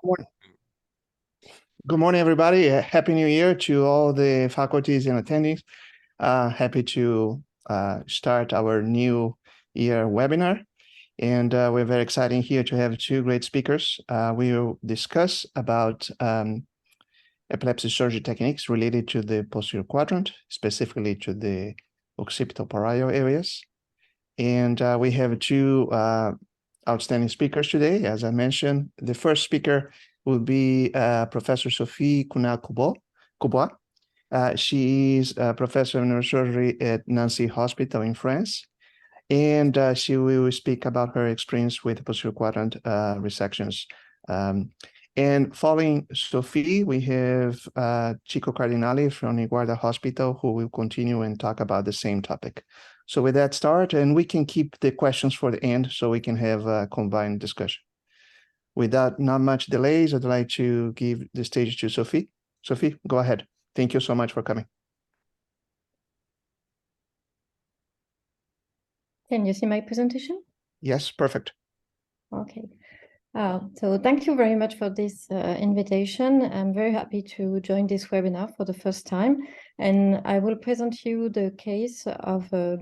morning. Good morning, everybody. Happy New Year to all the faculties and attendees. Happy to start our new year webinar. And we're very excited here to have two great speakers. We will discuss about epilepsy surgery techniques related to the posterior quadrant, specifically to the occipital parietal areas. And we have two outstanding speakers today. As I mentioned, the first speaker will be Professor Sophie Cunal-Coubois. She is a professor of neurosurgery at Nancy Hospital in France, and she will speak about her experience with posterior quadrant resections. And following Sophie, we have Chico Cardinali from Niguarda Hospital, who will continue and talk about the same topic. So with that start, and we can keep the questions for the end so we can have a combined discussion. Without not much delays, I'd like to give the stage to Sophie. Sophie, go ahead. Thank you so much for coming. Can you see my presentation? Yes, perfect. Okay. So thank you very much for this invitation. I'm very happy to join this webinar for the first time. And I will present you the case of a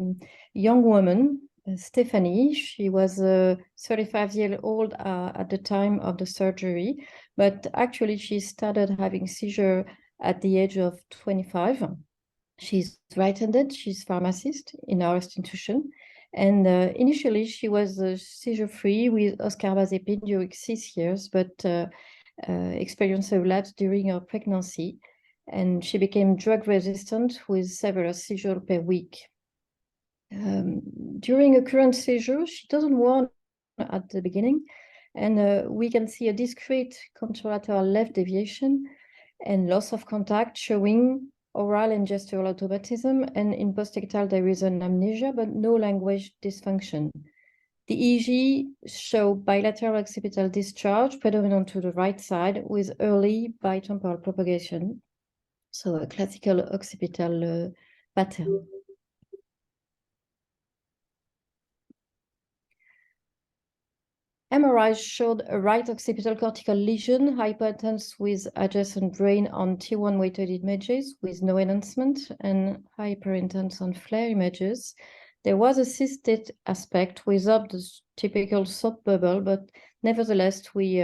young woman, Stephanie. She was 35 years old at the time of the surgery, but actually she started having seizure at the age of 25. She's right-handed, she's pharmacist in our institution. And initially, she was seizure-free with oxcarbazepine during 6 years, but experienced a relapse during her pregnancy. And she became drug-resistant with several seizures per week. During a current seizure, she doesn't warn at the beginning. And we can see a discrete contralateral left deviation and loss of contact showing oral and gestural automatism, and in post-ictal there is an amnesia, but no language dysfunction. The EEG show bilateral occipital discharge, predominant to the right side, with early bitemporal propagation. So a classical occipital pattern. MRI showed a right occipital cortical lesion, hypotense with adjacent brain on T1 weighted images with no enhancement, and hyperintense on FLAIR images. There was a cystic aspect without the typical soft bubble, but nevertheless, we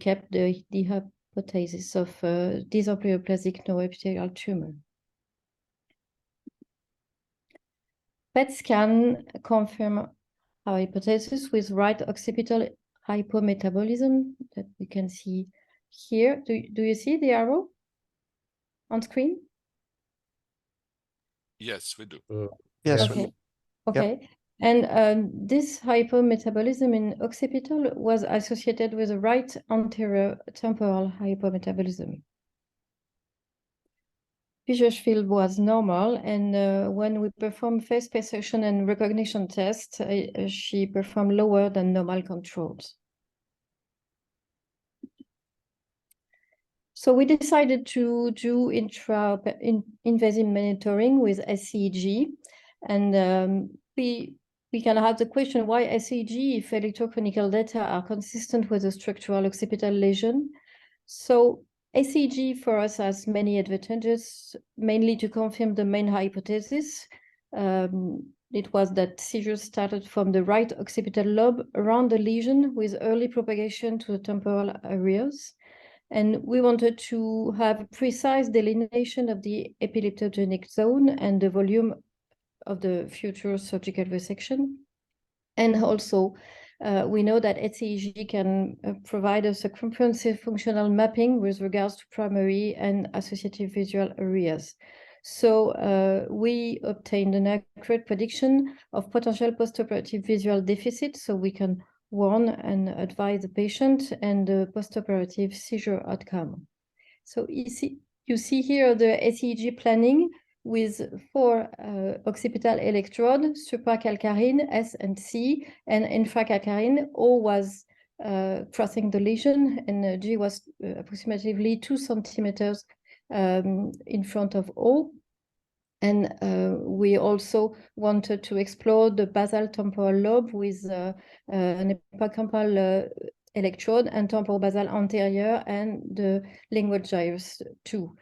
kept the hypothesis of dysarthroplastic neuroepithelial tumor. PET scan confirmed our hypothesis with right occipital hypometabolism that we can see here. Do you see the arrow on screen? Yes, we do. Yes. Okay. Okay. Yep. And this hypometabolism in occipital was associated with a right anterior temporal hypometabolism. Fisher's field was normal, and when we performed face perception and recognition tests, she performed lower than normal controls. So we decided to do invasive monitoring with SEEG, and we can have the question why SEEG if electroclinical data are consistent with a structural occipital lesion. So SEEG for us has many advantages, mainly to confirm the main hypothesis. It was that seizures started from the right occipital lobe around the lesion with early propagation to the temporal areas. And we wanted to have precise delineation of the epileptogenic zone and the volume of the future surgical resection. And also, we know that SEEG can provide us a comprehensive functional mapping with regards to primary and associative visual areas. So we obtained an accurate prediction of potential postoperative visual deficit, so we can warn and advise the patient and the postoperative seizure outcome. So you see here the SEEG planning with 4 occipital electrodes, supracalcarine, S and C, and infracalcarine. O was crossing the lesion, and G was approximately 2 centimeters in front of O. And we also wanted to explore the basal temporal lobe with an hippocampal electrode and temporobasal anterior and the lingual gyrus 2.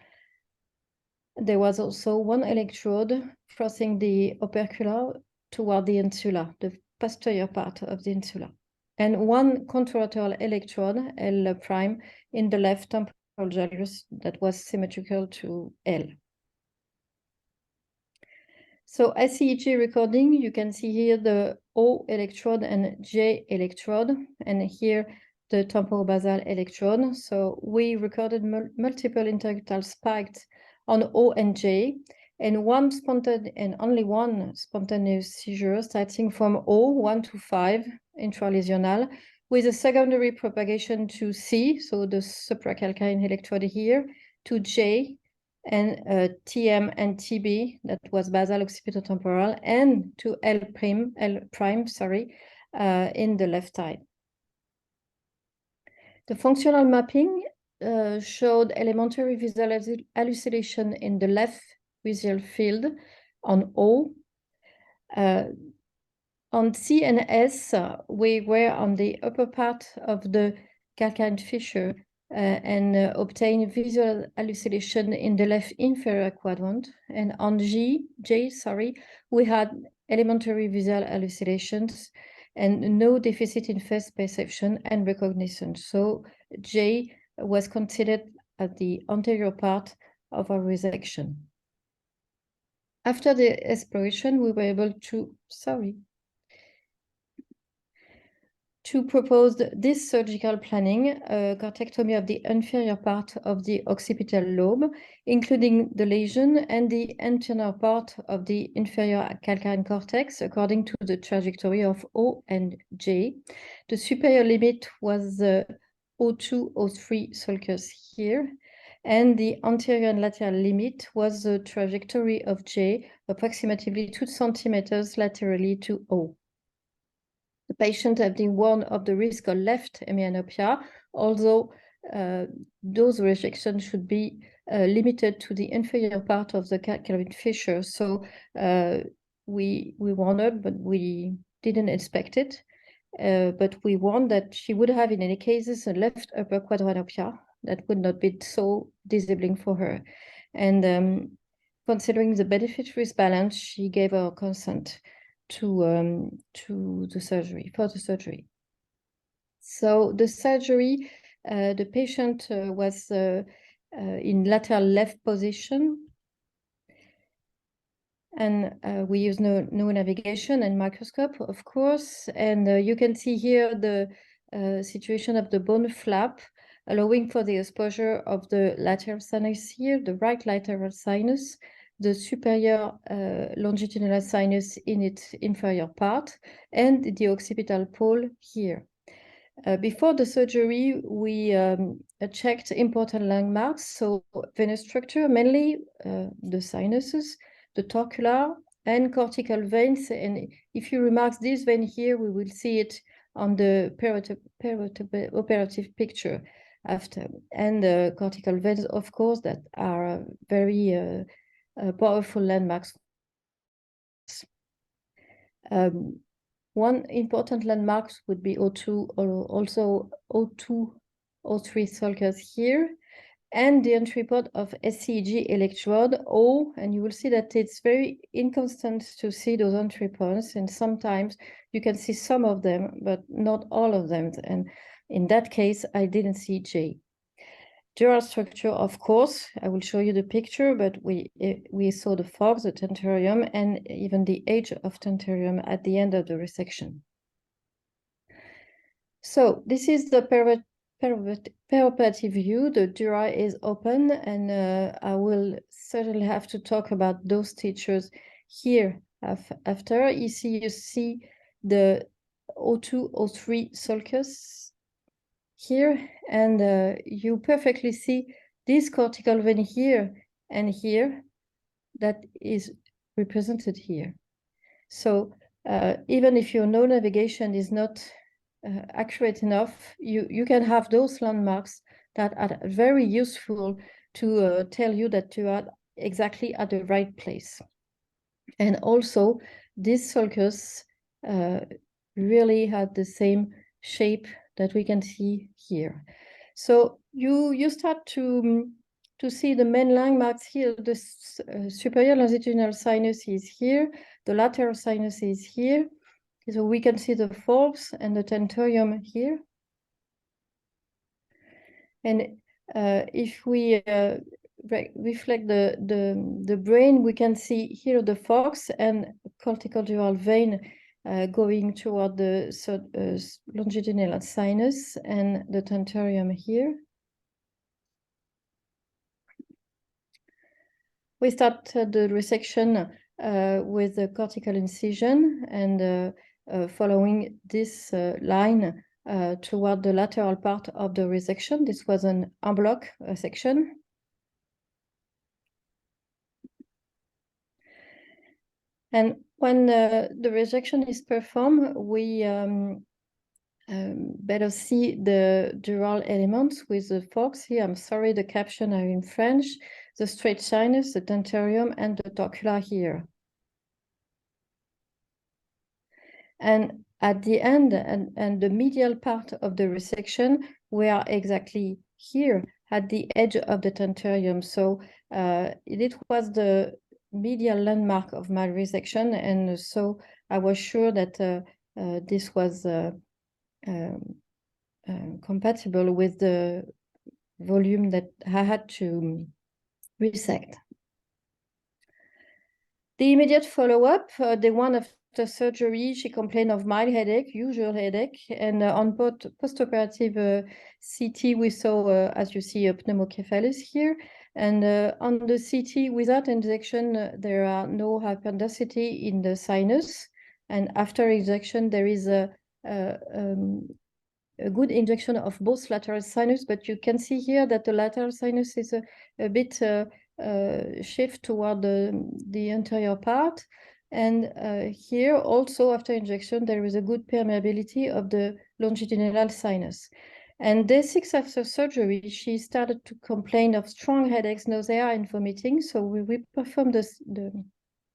There was also one electrode crossing the opercular toward the insula, the posterior part of the insula, and one contralateral electrode, L prime, in the left temporal gyrus that was symmetrical to L. So SEEG recording, you can see here the O electrode and J electrode, and here the temporobasal electrode. So we recorded multiple interictal spikes on O and J, and only one spontaneous seizure starting from O 1 to 5 intralesional, with a secondary propagation to C, so the supracalcarine electrode here, to J, and TM and TB, that was basal occipitotemporal, and to L prime, in the left side. The functional mapping showed elementary visual hallucination in the left visual field on O. On C and S, we were on the upper part of the calcarine fissure and obtained visual hallucination in the left inferior quadrant. And on J, we had elementary visual hallucinations and no deficit in face perception and recognition. So J was considered at the anterior part of our resection. After the exploration, we were able to propose this surgical planning, cortectomy of the inferior part of the occipital lobe, including the lesion and the anterior part of the inferior calcarine cortex, according to the trajectory of O and J. The superior limit was O2, O3 sulcus here, and the anterior and lateral limit was the trajectory of J, approximately 2 centimeters laterally to O. The patient had been warned of the risk of left hemianopia, although those rejections should be limited to the inferior part of the calcarine fissure. So we wondered, but we didn't expect it. But we warned that she would have, in any cases, a left upper quadranopia that would not be so disabling for her. And considering the benefit-risk balance, she gave her consent to the surgery, for the surgery. So the surgery, the patient was in lateral left position, and we use no navigation and microscope, of course. And you can see here the situation of the bone flap, allowing for the exposure of the lateral sinus here, the right lateral sinus, the superior longitudinal sinus in its inferior part, and the occipital pole here. Before the surgery, we checked important landmarks, so venous structure, mainly the sinuses, the torcular and cortical veins. And if you remark this vein here, we will see it on the operative picture after. And the cortical veins, of course, that are very powerful landmarks. One important landmark would be O2, or also O2, O3 sulcus here, and the entry port of SEEG electrode O, and you will see that it's very inconstant to see those entry points, and sometimes you can see some of them, but not all of them. And in that case, I didn't see J. Dural structure, of course, I will show you the picture, but we saw the fork, the tentorium, and even the edge of tentorium at the end of the resection. So this is the perioperative view. The dura is open, and I will certainly have to talk about those features here after. You see the O2, O3 sulcus here, and you perfectly see this cortical vein here and here that is represented here. So even if your no navigation is not accurate enough, you can have those landmarks that are very useful to tell you that you are exactly at the right place. And also, this sulcus really had the same shape that we can see here. So you start to see the main landmarks here. The superior longitudinal sinus is here, the lateral sinus is here. So we can see the forbs and the tentorium here. And if we reflect the brain, we can see here the forks and cortical dural vein going toward the longitudinal sinus and the tentorium here. We start the resection with a cortical incision and following this line toward the lateral part of the resection. This was an en bloc section. And when the resection is performed, we better see the dural elements with the forks here. I'm sorry, the caption are in French. The straight sinus, the tentorium, and the torcular here. And at the end, and the medial part of the resection, we are exactly here at the edge of the tentorium. So it was the medial landmark of my resection, and so I was sure that this was compatible with the volume that I had to resect. The immediate follow-up, the one after surgery, she complained of mild headache, usual headache, and on post-operative CT, we saw, as you see, a pneumocephalus here. And on the CT, without injection, there are no hyperdensity in the sinus. And after injection, there is a good injection of both lateral sinus, but you can see here that the lateral sinus is a bit shift toward the anterior part. And here also after injection, there is a good permeability of the longitudinal sinus. And day 6 after surgery, she started to complain of strong headaches, nausea, and vomiting. So we performed the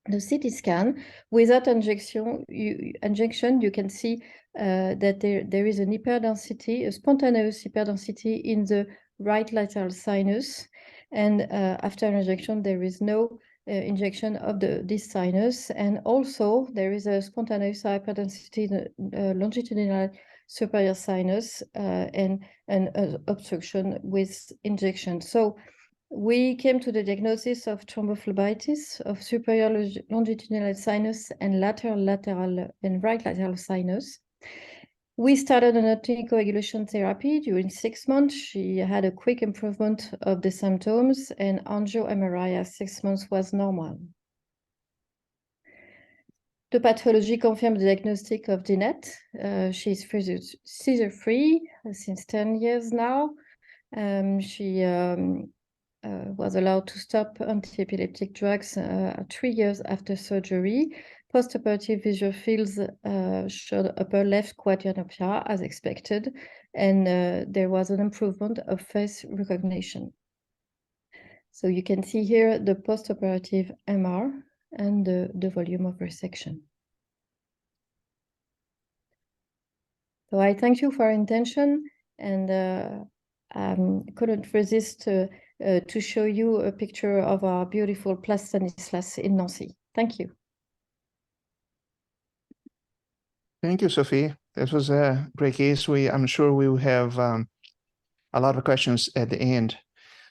CT scan. Without injection, you can see that there is an hyperdensity, a spontaneous hyperdensity in the right lateral sinus. And after injection, there is no injection of this sinus. And also, there is a spontaneous hyperdensity in the longitudinal superior sinus and obstruction with injection. So we came to the diagnosis of thrombophlebitis of superior longitudinal sinus and lateral and right lateral sinus. We started an anticoagulation therapy. During 6 months, she had a quick improvement of the symptoms, and angio MRI at 6 months was normal. The pathology confirmed the diagnostic of Jeanette. She's seizure-free since 10 years now. She was allowed to stop anti-epileptic drugs 3 years after surgery. Post-operative visual fields showed upper left quadranopia as expected, and there was an improvement of face recognition. So you can see here the post-operative MR and the volume of resection. So I thank you for your attention, and couldn't resist to show you a picture of our beautiful Place Stanislas in Nancy. Thank you. Thank you, Sophie. That was a great case. I'm sure we will have a lot of questions at the end.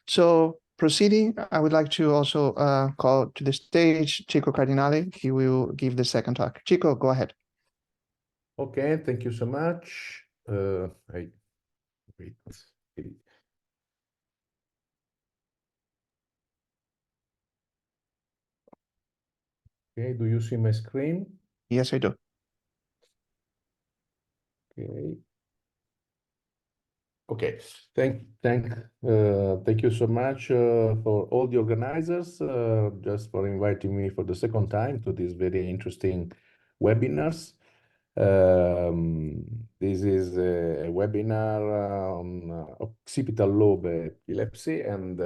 So proceeding, I would like to also call to the stage Chico Cardinale. He will give the second talk. Chico, go ahead. Okay, thank you so much. Wait. Okay, do you see my screen? Yes, I do. Okay. Okay. Thank you so much for all the organizers just for inviting me for the second time to this very interesting webinars. This is a webinar on occipital lobe epilepsy, and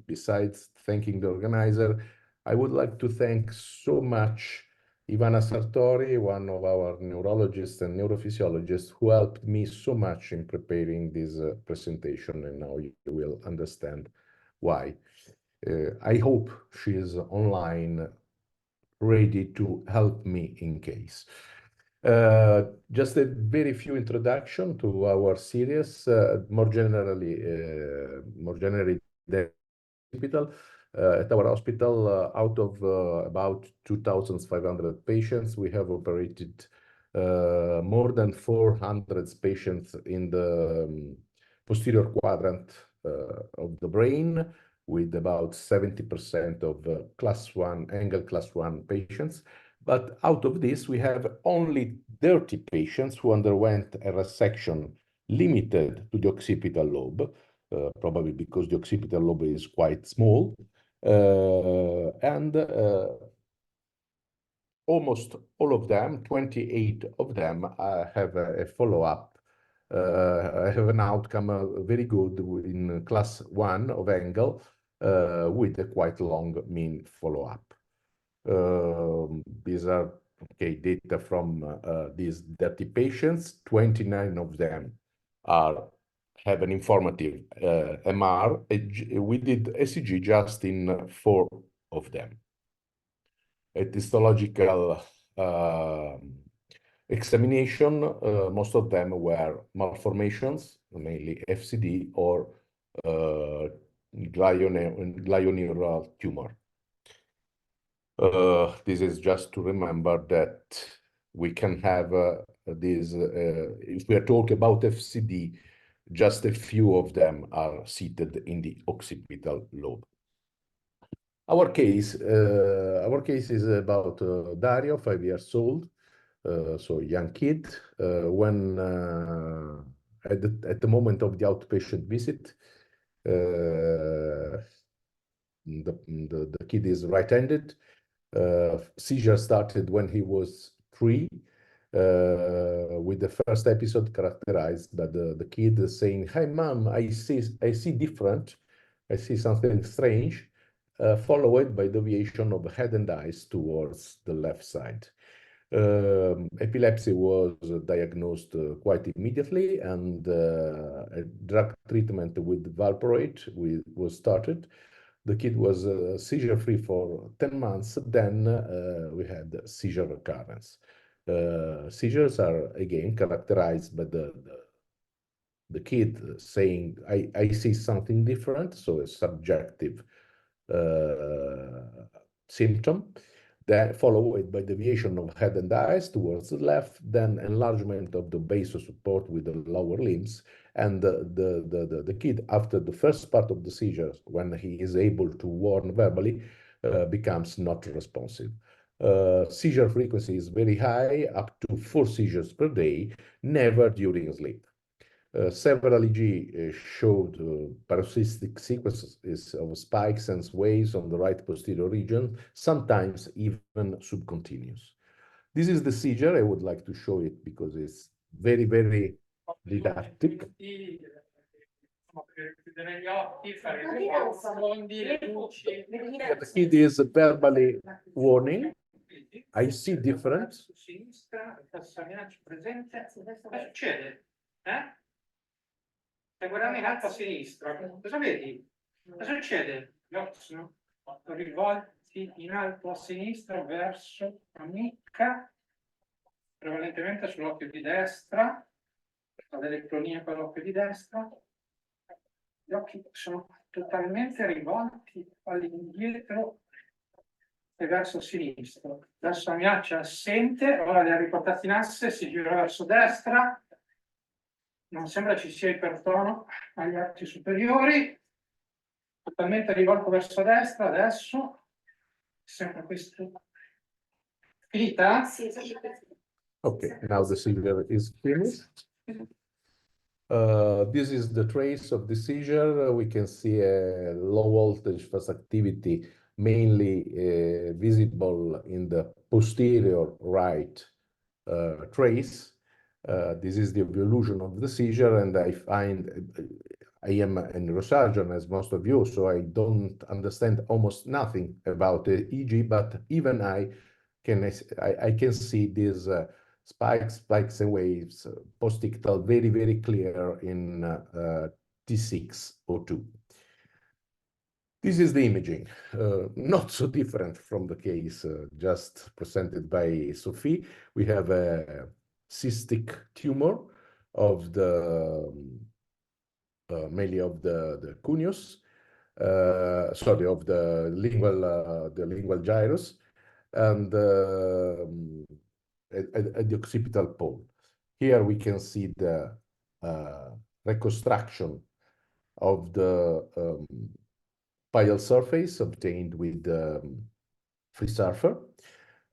besides thanking the organizer, I would like to thank so much Ivana Sartori, one of our neurologists and neurophysiologists, who helped me so much in preparing this presentation, and now you will understand why. I hope she is online, ready to help me in case. Just a very few introduction to our series, more generally, the hospital. At our hospital, out of about 2,500 patients, we have operated more than 400 patients in the posterior quadrant of the brain, with about 70% of class 1, angle class 1 patients. But out of this, we have only 30 patients who underwent a resection limited to the occipital lobe, probably because the occipital lobe is quite small. And almost all of them, 28 of them, have a follow-up, have an outcome very good in class 1 of angle, with a quite long mean follow-up. These are data from these 30 patients. 29 of them have an informative MR. We did ECG just in 4 of them. At histological examination, most of them were malformations, mainly FCD or glioneural tumor. This is just to remember that we can have these, if we are talking about FCD, just a few of them are seated in the occipital lobe. Our case is about Dario, 5 years old, so young kid. When at the moment of the outpatient visit, the kid is right-handed. Seizure started when he was 3, with the first episode characterized by the kid saying, "Hi, mom, I see different. I see something strange," followed by deviation of head and eyes towards the left side. Epilepsy was diagnosed quite immediately, and a drug treatment with valproate was started. The kid was seizure-free for 10 months. Then we had seizure recurrence. Seizures are again characterized by the kid saying, I see something different, so a subjective symptom, then followed by deviation of head and eyes towards the left, then enlargement of the base of support with the lower limbs, and the kid, after the first part of the seizure, when he is able to warn verbally, becomes not responsive. Seizure frequency is very high, up to 4 seizures per day, never during sleep. Several EEG showed paroxystic sequences of spikes and sways on the right posterior region, sometimes even subcontinuous. This is the seizure. I would like to show it because it's very, very didactic. The kid is verbally warning. I see different. Stai guardando in alto a sinistra, cosa vedi? Cosa succede? Gli occhi sono rivolti in alto a sinistra verso l'amicca, prevalentemente sull'occhio di destra, ha delle clonie per l'occhio di destra. Gli occhi sono totalmente rivolti all'indietro e verso sinistra. Adesso la minaccia è assente, ora li ha riportati in asse, si gira verso destra. Non sembra ci sia ipertono agli arti superiori, totalmente rivolto verso destra adesso, sempre questo. Finita? Sì. Okay, now the seizure is finished. This is the trace of the seizure. We can see a low voltage fast activity, mainly visible in the posterior right trace. This is the evolution of the seizure, and I am a neurosurgeon, as most of you, so I don't understand almost nothing about the EEG, but even I I can see these spikes and waves post-ictal very, very clear in T6O2. This is the imaging, not so different from the case just presented by Sophie. We have a cystic tumor of the mainly of the cuneus, sorry, of the lingual gyrus, and at the occipital pole. Here we can see the reconstruction of the pial surface obtained with free surfer.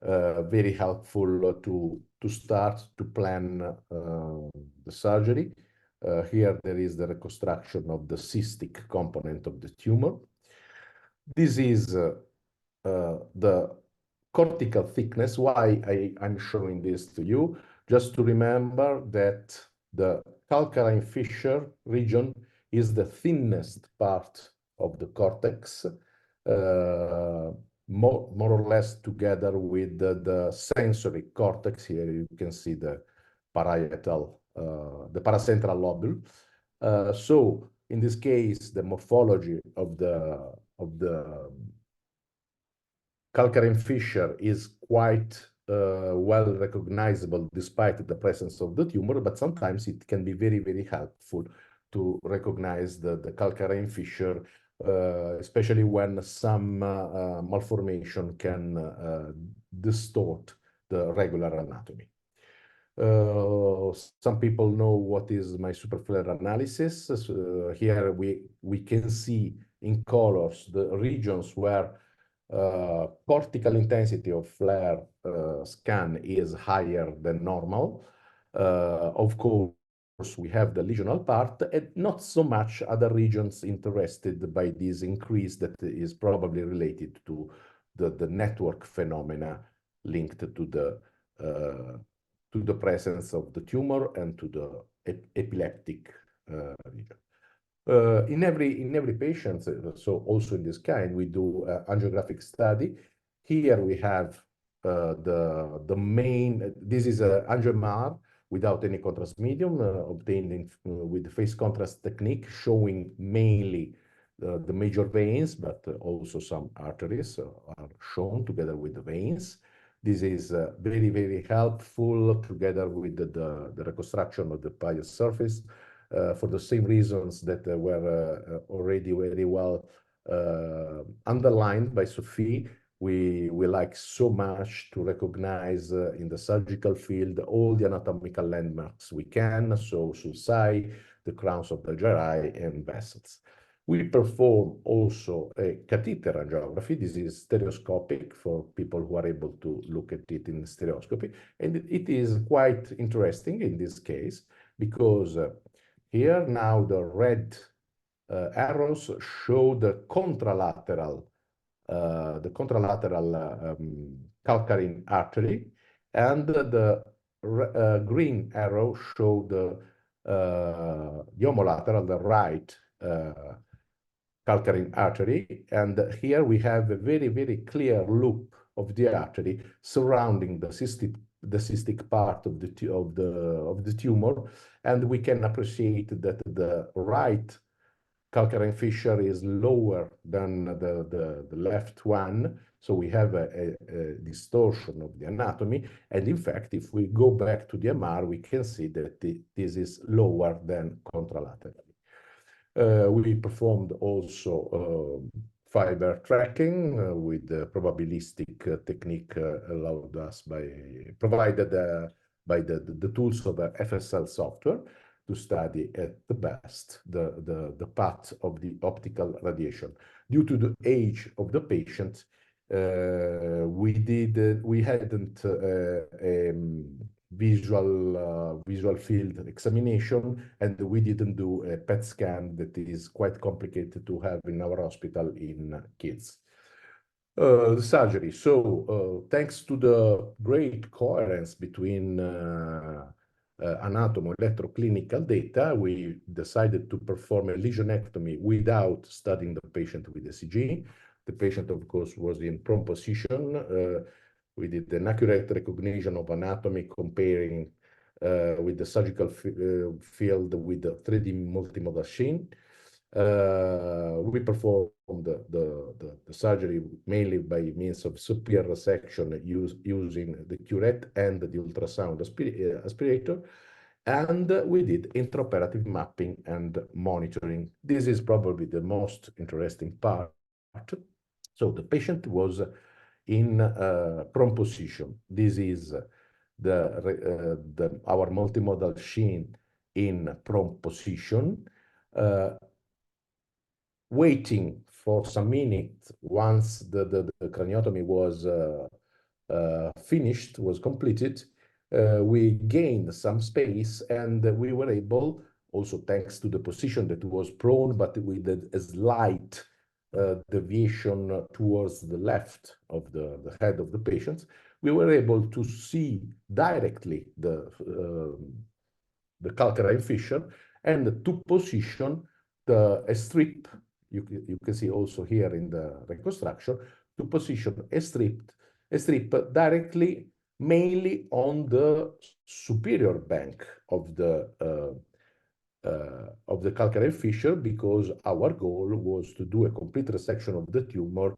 Very helpful to start to plan the surgery. Here there is the reconstruction of the cystic component of the tumor. This is the cortical thickness. Why I'm showing this to you? Just to remember that the calcarine fissure region is the thinnest part of the cortex, more or less together with the sensory cortex. Here you can see the parietal, the paracentral lobule. So in this case, the morphology of the calcarine fissure is quite well recognizable despite the presence of the tumor, but sometimes it can be very, very helpful to recognize the calcarine fissure, especially when some malformation can distort the regular anatomy. Some people know what is my superflare analysis. Here we can see in colors the regions where cortical intensity of flare scan is higher than normal. Of course, we have the lesional part and not so much other regions interested by this increase that is probably related to the network phenomena linked to the presence of the tumor and to the epileptic region. In every patient, so also in this kind, we do angiographic study. Here we have the main, this is an angio-MR without any contrast medium obtained with the phase contrast technique, showing mainly the major veins, but also some arteries are shown together with the veins. This is very, very helpful together with the reconstruction of the pial surface for the same reasons that were already very well underlined by Sophie. We like so much to recognize in the surgical field all the anatomical landmarks we can, so sulci, the crowns of the gyri, and vessels. We perform also a catheter angiography. This is stereoscopic for people who are able to look at it in stereoscopy. And it is quite interesting in this case because here now the red arrows show the contralateral calcarine artery, and the green arrow show the homolateral, the right calcarine artery. And here we have a very, very clear loop of the artery surrounding the cystic part of the tumor, and we can appreciate that the right calcarine fissure is lower than the left one, so we have a distortion of the anatomy. And in fact, if we go back to the MR, we can see that this is lower than contralaterally. We performed also fiber tracking with the probabilistic technique allowed us provided by the tools of the FSL software to study at the best the path of the optical radiation. Due to the age of the patient, we hadn't visual field examination, and we didn't do a PET scan that is quite complicated to have in our hospital in kids. The surgery. So thanks to the great coherence between anatomo electroclinical data, we decided to perform a lesionectomy without studying the patient with ECG. The patient, of course, was in prone position. We did an accurate recognition of anatomy comparing with the surgical field with the 3D multimodal machine. We performed the surgery mainly by means of superior resection using the curette and the ultrasound aspirator. And we did intraoperative mapping and monitoring. This is probably the most interesting part. So the patient was in prone position. This is our multimodal machine in prone position, waiting for some minutes. Once the craniotomy was finished, was completed, we gained some space, and we were able, also thanks to the position that was prone, but with a slight deviation towards the left of the head of the patient, we were able to see directly the calcarine fissure and to position a strip. You can see also here in the reconstruction, to position a strip directly, mainly on the superior bank of the calcarine fissure, because our goal was to do a complete resection of the tumor,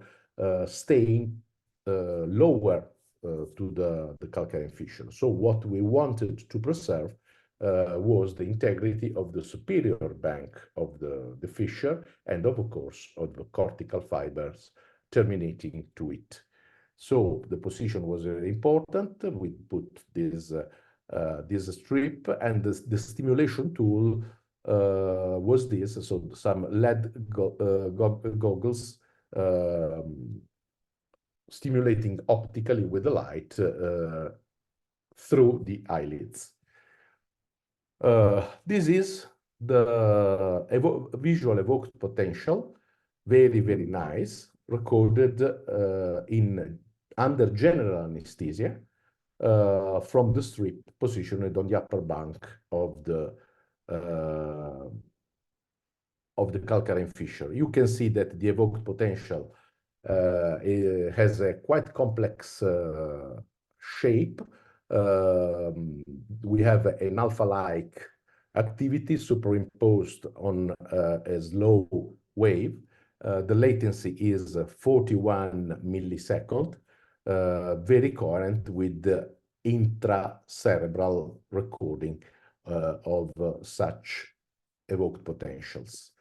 staying lower to the calcarine fissure. So what we wanted to preserve was the integrity of the superior bank of the fissure, and of course of the cortical fibers terminating to it. So the position was very important. We put this strip, and the stimulation tool was this. So some LED goggles stimulating optically with the light through the eyelids. This is the visual evoked potential, very, very nice, recorded under general anesthesia from the strip positioned on the upper bank of the calcarine fissure. You can see that the evoked potential has a quite complex shape. We have an alpha-like activity superimposed on a slow wave. The latency is 41 milliseconds, very coherent with the intracerebral recording of such evoked potentials.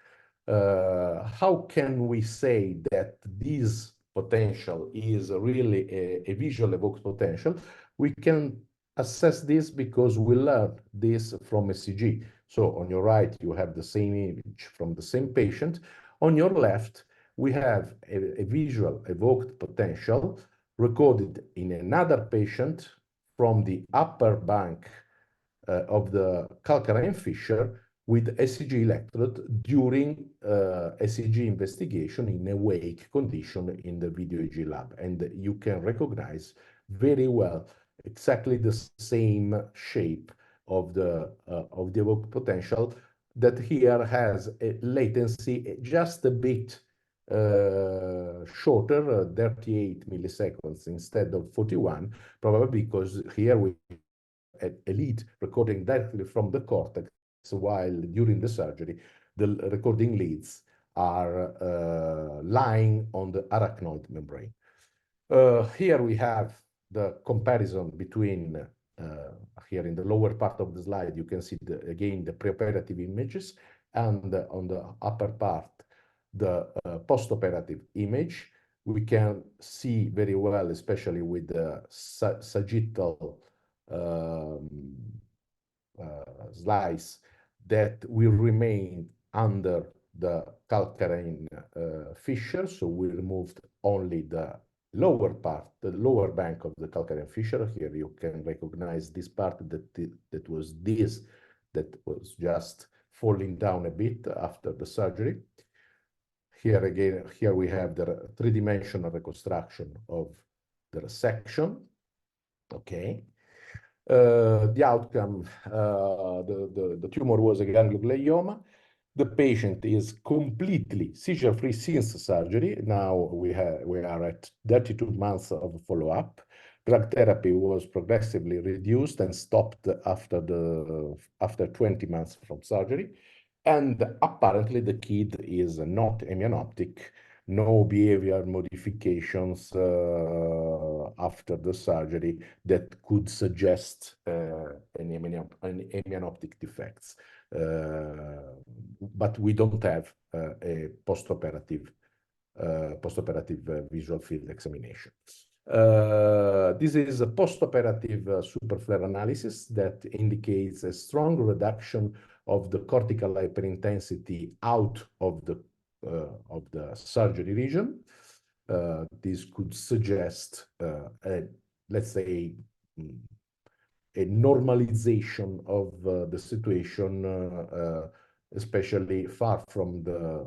How can we say that this potential is really a visual evoked potential? We can assess this because we learned this from ECG. So on your right, you have the same image from the same patient. On your left, we have a visual evoked potential recorded in another patient from the upper bank of the calcarine fissure with ECG electrode during ECG investigation in awake condition in the video EEG lab. And you can recognize very well exactly the same shape of the evoked potential, that here has a latency just a bit shorter, 38 milliseconds instead of 41, probably because here we have a lead recording directly from the cortex, while during the surgery, the recording leads are lying on the arachnoid membrane. Here we have the comparison between, here in the lower part of the slide, you can see again the preoperative images, and on the upper part, the postoperative image. We can see very well, especially with the sagittal slice, that will remain under the calcarine fissure. So we removed only the lower part, the lower bank of the calcarine fissure. Here you can recognize this part that was just falling down a bit after the surgery. Here again, here we have the three-dimensional reconstruction of the resection. Okay. The outcome, the tumor was a ganglioglioma. The patient is completely seizure-free since surgery. Now we are at 32 months of follow-up. Drug therapy was progressively reduced and stopped after 20 months from surgery. And apparently the kid is not hemianoptic, no behavior modifications after the surgery that could suggest hemianoptic defects. But we don't have a postoperative visual field examination. This is a postoperative superflare analysis that indicates a strong reduction of the cortical hyperintensity out of the surgery region. This could suggest, let's say, a normalization of the situation, especially far from the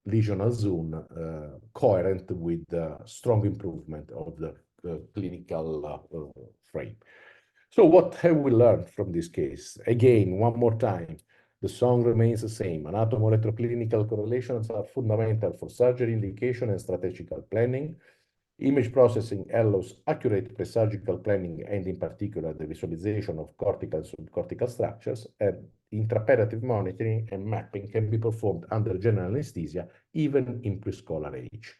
lesional zone, coherent with the strong improvement of the clinical frame. So what have we learned from this case? Again, one more time, the song remains the same. Anatomo-electroclinical correlations are fundamental for surgery indication and strategical planning. Image processing allows accurate pre-surgical planning and in particular the visualization of cortical and subcortical structures, and intraoperative monitoring and mapping can be performed under general anesthesia even in pre-scholar age.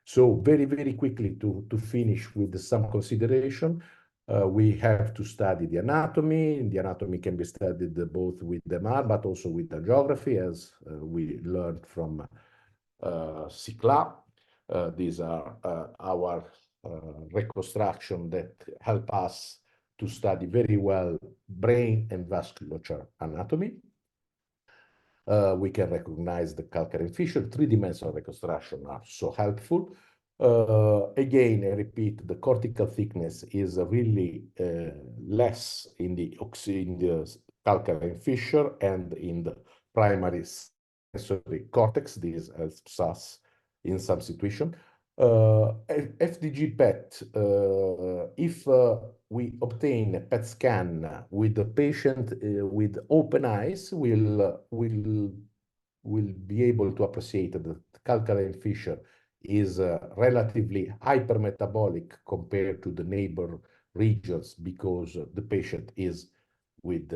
So very, very quickly to finish with some consideration, we have to study the anatomy. The anatomy can be studied both with the MR but also with angiography, as we learned from CICLA. These are our reconstruction that help us to study very well brain and vasculature anatomy. We can recognize the calcarine fissure. Three-dimensional reconstruction are so helpful. Again, I repeat, the cortical thickness is really less in the calcarine fissure and in the primary sensory cortex. This helps us in some situation. FDG PET, if we obtain a PET scan with the patient with open eyes, we'll be able to appreciate that the calcarine fissure is relatively hypermetabolic compared to the neighbor regions because the patient is with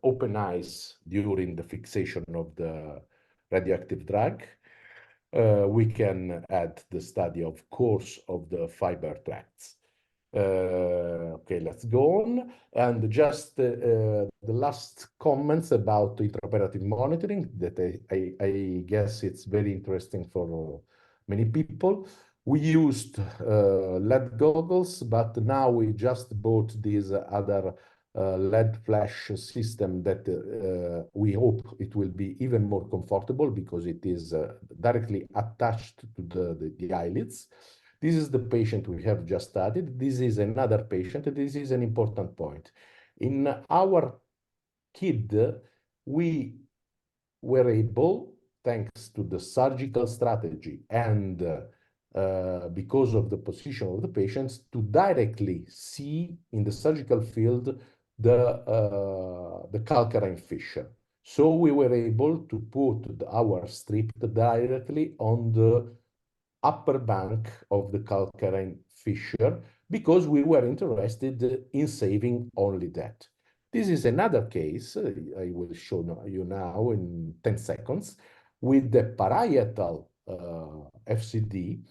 open eyes during the fixation of the radioactive drug. We can add the study, of course, of the fiber tracts. Okay, let's go on. And just the last comments about intraoperative monitoring that I guess it's very interesting for many people. We used LED goggles, but now we just bought these other LED flash system that we hope it will be even more comfortable because it is directly attached to the eyelids. This is the patient we have just studied. This is another patient. This is an important point. In our kid, we were able, thanks to the surgical strategy and because of the position of the patients, to directly see in the surgical field the calcarine fissure. So we were able to put our strip directly on the upper bank of the calcarine fissure because we were interested in saving only that. This is another case, I will show you now in 10 seconds, with the parietal FCD.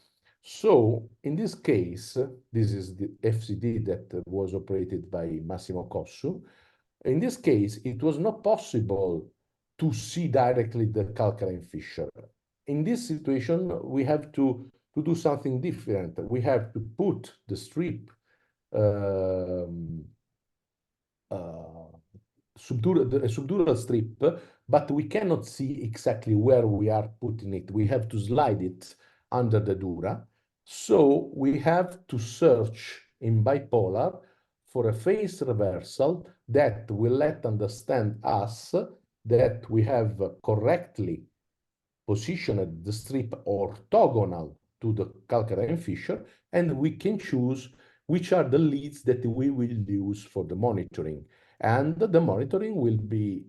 So in this case, this is the FCD that was operated by Massimo Cossu. In this case, it was not possible to see directly the calcarine fissure. In this situation, we have to do something different. We have to put the strip subdural strip, but we cannot see exactly where we are putting it. We have to slide it under the dura. So we have to search in bipolar for a phase reversal that will let understand us that we have correctly positioned the strip orthogonal to the calcarine fissure, and we can choose which are the leads that we will use for the monitoring. And the monitoring will be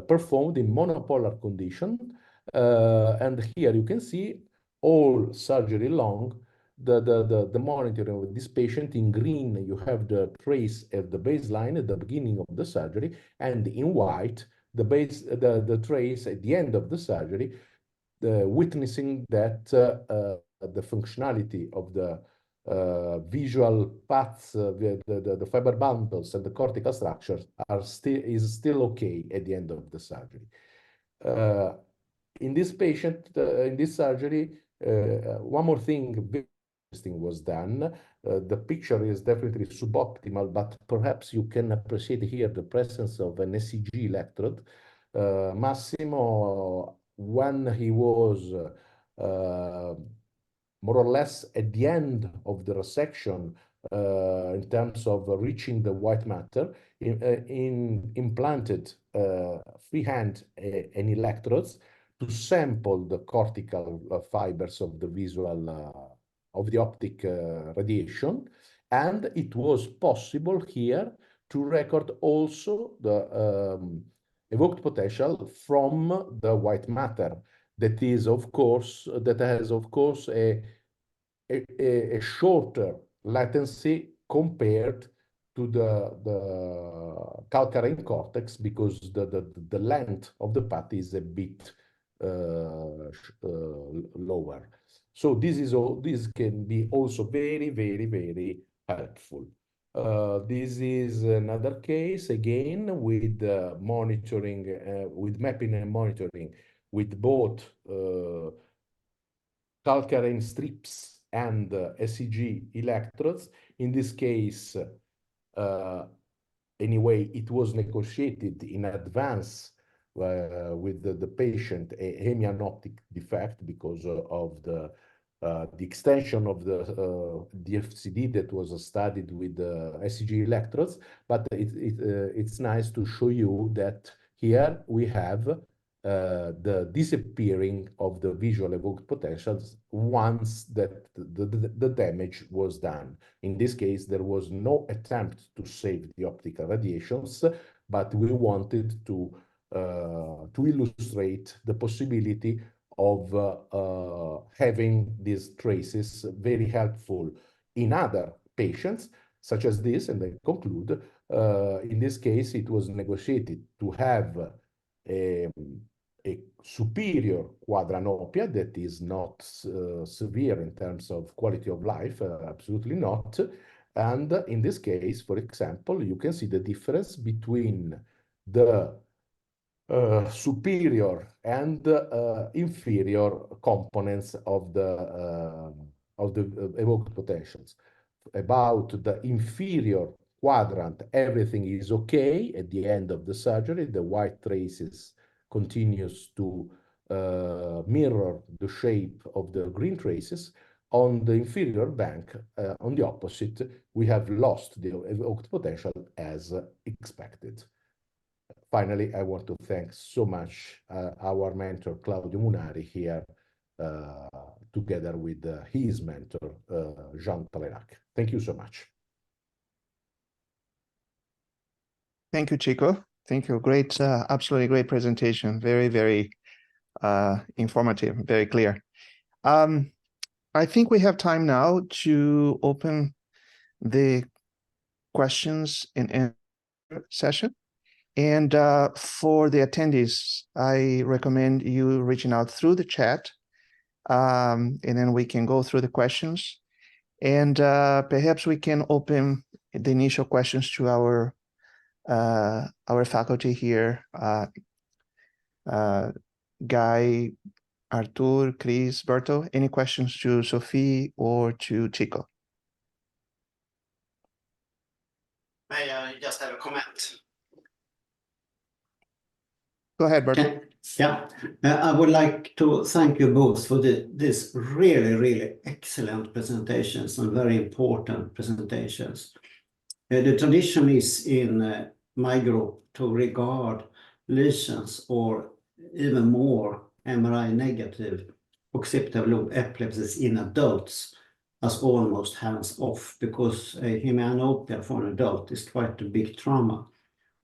performed in monopolar condition. And here you can see all surgery long, the monitoring of this patient. In green, you have the trace at the baseline at the beginning of the surgery, and in white, the trace at the end of the surgery, witnessing that the functionality of the visual paths, the fiber bundles and the cortical structures is still okay at the end of the surgery. In this patient, in this surgery, one more thing very interesting was done. The picture is definitely suboptimal, but perhaps you can appreciate here the presence of an ECG electrode. Massimo, when he was more or less at the end of the resection, in terms of reaching the white matter, implanted freehand an electrodes to sample the cortical fibers of the visual of the optic radiation, and it was possible here to record also the evoked potential from the white matter. That is, of course, that has, of course, a shorter latency compared to the calcarine cortex, because the length of the path is a bit lower. So this can be also very, very, very helpful. This is another case again with monitoring, with mapping and monitoring with both calcarine strips and ECG electrodes. In this case, anyway, it was negotiated in advance with the patient a hemianoptic defect because of the extension of the FCD that was studied with the ECG electrodes. But it's nice to show you that here we have the disappearing of the visual evoked potentials once that the damage was done. In this case, there was no attempt to save the optical radiations, but we wanted to illustrate the possibility of having these traces very helpful in other patients, such as this, and I conclude. In this case, it was negotiated to have a superior quadranopia that is not severe in terms of quality of life, absolutely not. And in this case, for example, you can see the difference between the superior and inferior components of the evoked potentials. About the inferior quadrant, everything is okay at the end of the surgery. The white traces continues to mirror the shape of the green traces. On the inferior bank, on the opposite, we have lost the evoked potential as expected. Finally, I want to thank so much our mentor, Claudio Munari, here, together with his mentor, Jean Talerac. Thank you so much. Thank you, Chico. Thank you. Great, absolutely great presentation. Very, very informative, very clear. I think we have time now to open the questions and answer session. And for the attendees, I recommend you reaching out through the chat, and then we can go through the questions. And perhaps we can open the initial questions to our faculty here, Guy, Artur, Chris, Berto. Any questions to Sophie or to Chico? May I just have a comment? Go ahead, Berto. Okay. Yeah, I would like to thank you both for this really, really excellent presentations and very important presentations. The tradition is in my group to regard lesions or even more MRI negative occipital lobe epilepsies in adults as almost hands off, because a hemianopia for an adult is quite a big trauma.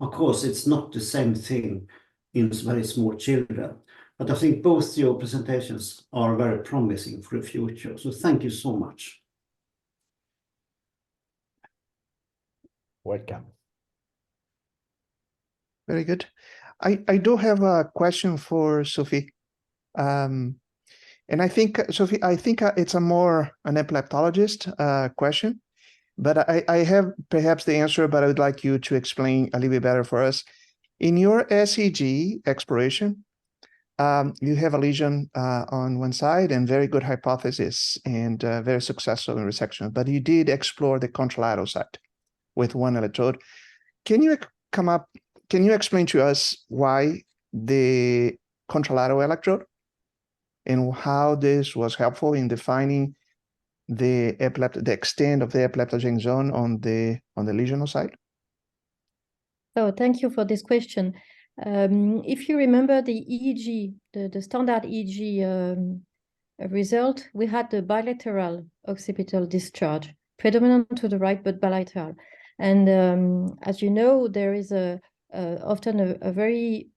Of course, it's not the same thing in very small children, but I think both your presentations are very promising for the future. So thank you so much. Welcome. Very good. I do have a question for Sophie. And I think, Sophie, it's a more an epileptologist question, but I have perhaps the answer, but I would like you to explain a little bit better for us. In your SEG exploration, you have a lesion on one side and very good hypothesis and very successful in resection, but you did explore the contralateral side with one electrode. Can you explain to us why the contralateral electrode and how this was helpful in defining the extent of the epileptogenic zone on the lesional side? So thank you for this question. If you remember the EEG, the standard EEG result, we had the bilateral occipital discharge, predominant to the right, but bilateral. And as you know, there is often a very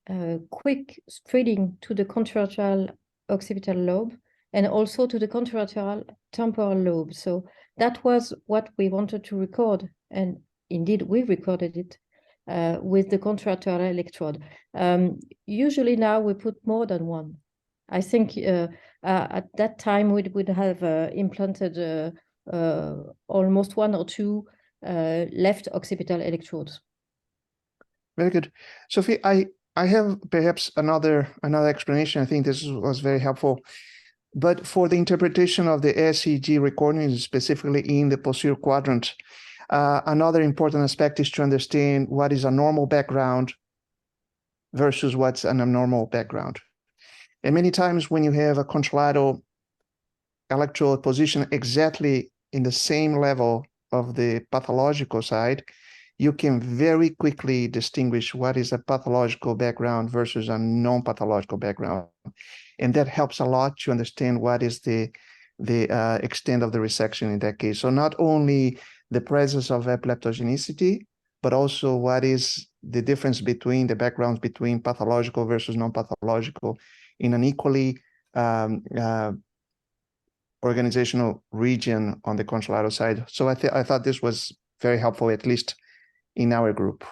quick spreading to the contralateral occipital lobe and also to the contralateral temporal lobe. So that was what we wanted to record. And indeed, we recorded it with the contralateral electrode. Usually now we put more than one. I think at that time we would have implanted almost one or two left occipital electrodes. Very good. Sophie, I have perhaps another explanation. I think this was very helpful. But for the interpretation of the SEG recordings, specifically in the posterior quadrant, another important aspect is to understand what is a normal background versus what's an abnormal background. And many times when you have a contralateral electrode position exactly in the same level of the pathological side, you can very quickly distinguish what is a pathological background versus a non-pathological background. And that helps a lot to understand what is the extent of the resection in that case. So not only the presence of epileptogenicity, but also what is the difference between the backgrounds between pathological versus non-pathological in an equally organizational region on the contralateral side. So I thought this was very helpful, at least in our group.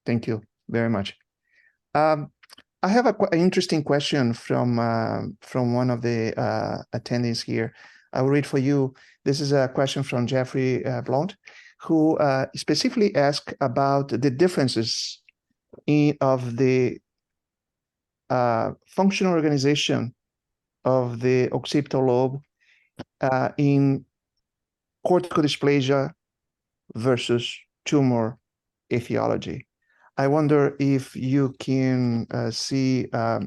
Thank you very much. I have an interesting question from one of the attendees here. I will read for you. This is a question from Jeffrey Blount, who specifically asked about the differences of the functional organization of the occipital lobe in cortical dysplasia versus tumor etiology. I wonder if you can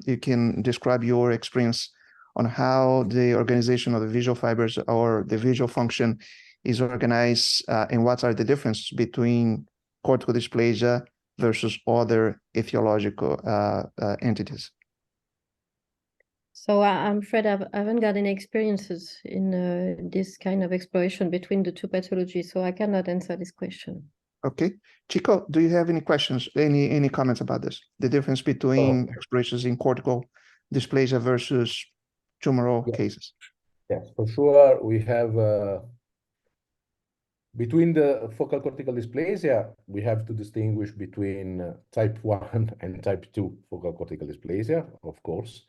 you can describe your experience on how the organization of the visual fibers or the visual function is organized and what are the differences between cortical dysplasia versus other etiological entities. So I'm afraid I haven't got any experiences in this kind of exploration between the two pathologies, so I cannot answer this question. Okay. Chico, do you have any questions, any comments about this? The difference between explorations in cortical dysplasia versus tumoral cases? Yes, for sure. We have, between the focal cortical dysplasia, we have to distinguish between type 1 and type 2 focal cortical dysplasia, of course.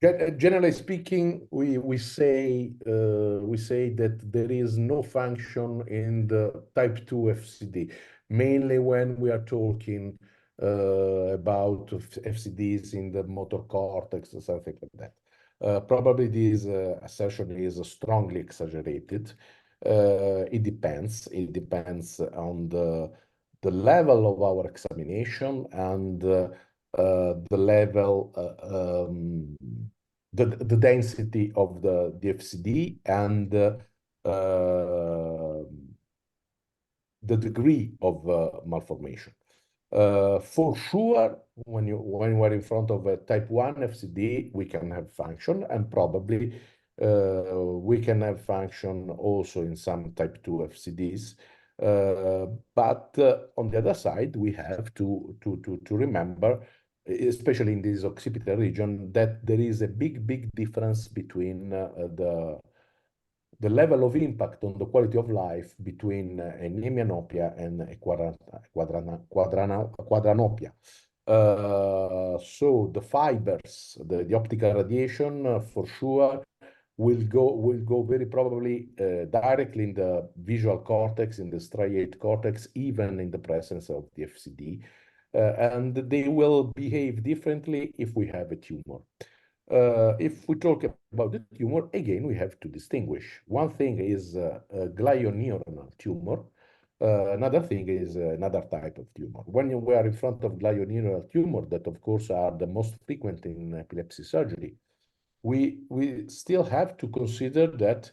Generally speaking, we say that there is no function in the type 2 FCD, mainly when we are talking about FCDs in the motor cortex or something like that. Probably this assertion is strongly exaggerated. It depends. It depends on the level of our examination and the level, the density of the FCD and the degree of malformation. For sure, when we're in front of a type 1 FCD, we can have function, and probably we can have function also in some type 2 FCDs. But on the other side, we have to remember, especially in this occipital region, that there is a big difference between the the level of impact on the quality of life between an hemianopia and a quadranopia. So the fibers, the optical radiation, for sure, will go very probably directly in the visual cortex, in the striate cortex, even in the presence of the FCD. And they will behave differently if we have a tumor. If we talk about the tumor, again, we have to distinguish. One thing is a glioneuronal tumor. Another thing is another type of tumor. When we are in front of glioneuronal tumor, that of course are the most frequent in epilepsy surgery, we still have to consider that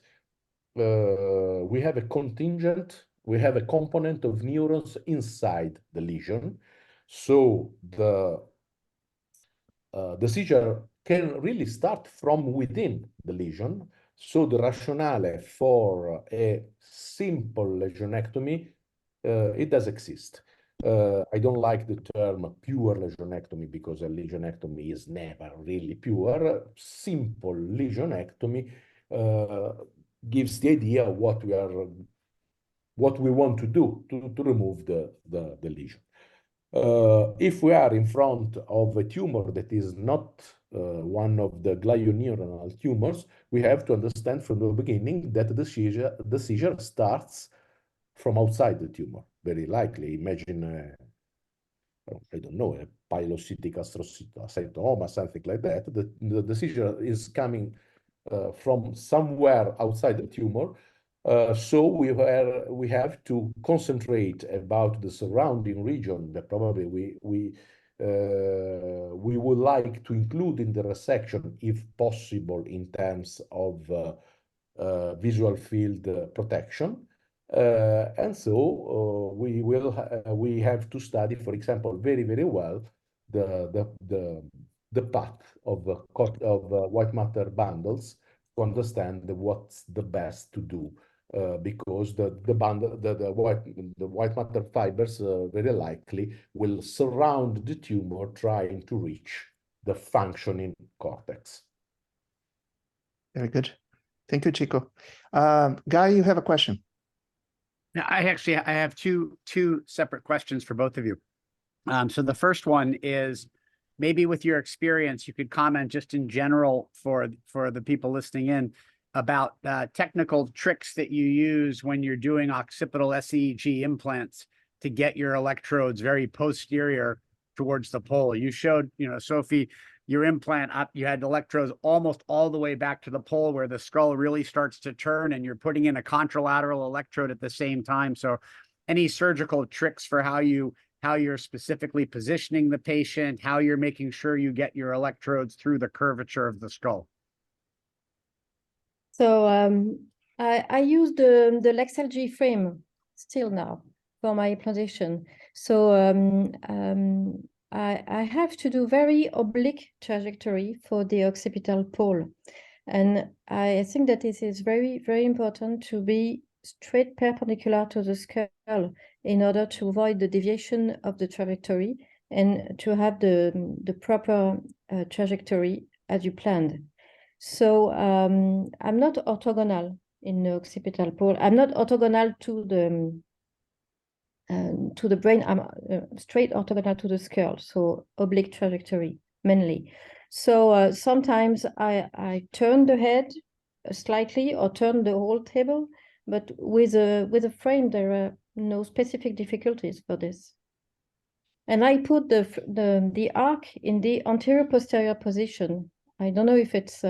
we have a component of neurons inside the lesion. So the seizure can really start from within the lesion. So the rationale for a simple lesionectomy, it does exist. I don't like the term pure lesionectomy because a lesionectomy is never really pure. Simple lesionectomy gives the idea of what we want to do to remove the lesion. If we are in front of a tumor that is not one of the glioneuronal tumors, we have to understand from the beginning that the seizure starts from outside the tumor. Very likely, imagine, I don't know, a pilocytic astrocytoma, something like that. The seizure is coming from somewhere outside the tumor. So we have to concentrate about the surrounding region that probably we would like to include in the resection if possible in terms of visual field protection. And so we have to study, for example, very, very well the path of white matter bundles to understand what's the best to do. Because the white matter fibers very likely will surround the tumor trying to reach the functioning cortex. Very good. Thank you, Chico. Guy, you have a question. Now, I have two separate questions for both of you. So the first one is, maybe with your experience, you could comment just in general for the people listening in about technical tricks that you use when you're doing occipital SEEG implants to get your electrodes very posterior towards the pole. You showed, Sophie, your implant up, you had electrodes almost all the way back to the pole where the skull really starts to turn, and you're putting in a contralateral electrode at the same time. So any surgical tricks for how you're specifically positioning the patient, how you're making sure you get your electrodes through the curvature of the skull? So I use the Lexel G frame still now for my implantation. So I have to do very oblique trajectory for the occipital pole. And I think that it is very, very important to be straight perpendicular to the skull in order to avoid the deviation of the trajectory and to have the proper trajectory as you planned. So I'm not orthogonal in the occipital pole. I'm not orthogonal to the brain. I'm straight orthogonal to the skull. So oblique trajectory mainly. So sometimes I turn the head slightly or turn the whole table, but with a frame there are no specific difficulties for this. And I put the arc in the anterior posterior position. I don't know if it's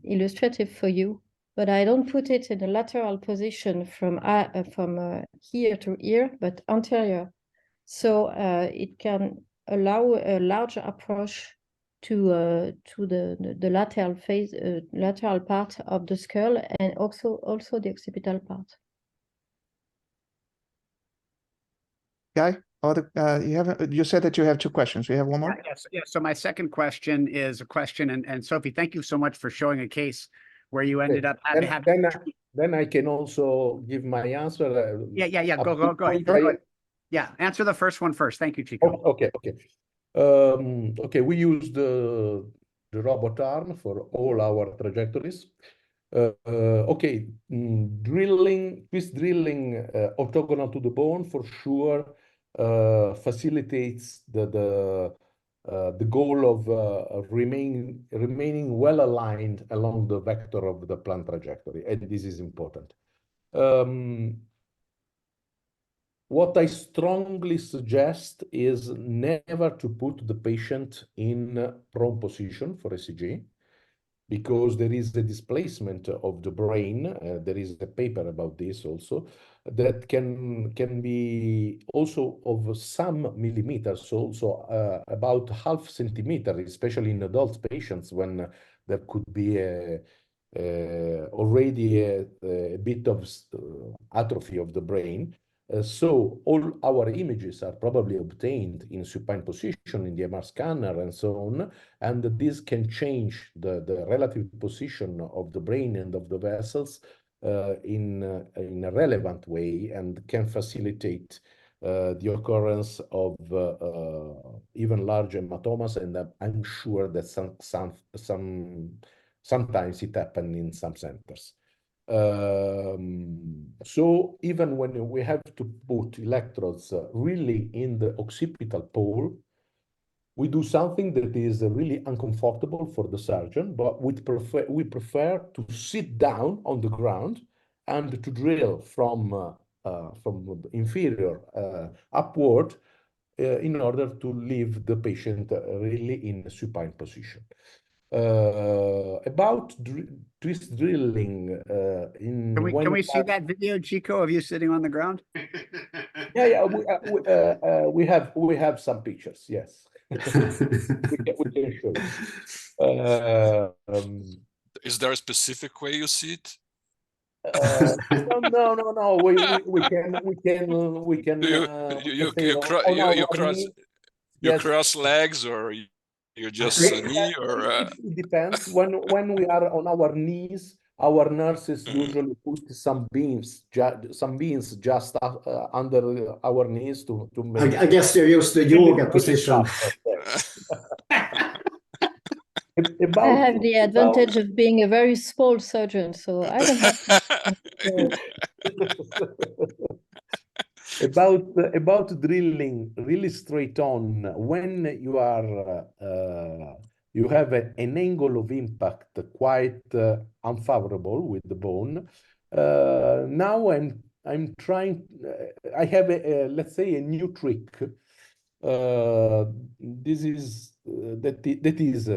illustrative for you, but I don't put it in a lateral position from here to here, but anterior. So it can allow a larger approach to the lateral phase, lateral part of the skull, and also the occipital part. Guy, you said that you have two questions. We have one more? Yes. So my second question is a question, and Sophie, thank you so much for showing a case where you ended up having... Then I can also give my answer. Yeah. Go. Yeah, answer the first one first. Thank you, Chico. Okay, we use the robot arm for all our trajectories. Okay, twist drilling orthogonal to the bone for sure facilitates the goal of remaining well aligned along the vector of the plant trajectory, and this is important. What I strongly suggest is never to put the patient in prone position for ECG, because there is a displacement of the brain. There is a paper about this also, that can be also of some millimeters, also about half centimeter, especially in adult patients, when there could be already a bit of atrophy of the brain. So all our images are probably obtained in supine position in the MR scanner and so on, and this can change the relative position of the brain and of the vessels in a relevant way, and can facilitate the occurrence of even large hematomas, and I'm sure that sometimes it happens in some centers. So even when we have to put electrodes really in the occipital pole, we do something that is really uncomfortable for the surgeon, but we prefer to sit down on the ground and to drill from the inferior upward in order to leave the patient really in a supine position. About twist drilling Can we see that video, Chico, of you sitting on the ground? Yeah, we have some pictures. Yes, we can show you. Is there a specific way you see it? No. We can. You cross legs, or you just knee, or it depends. When we are on our knees, our nurses usually put some beams just under our knees to make. I guess you use the yoga position. I have the advantage of being a very small surgeon, so I don't have to. About drilling really straight on, when you are you have an angle of impact quite unfavorable with the bone. Now I'm trying. I have let's say a new trick. This is that is.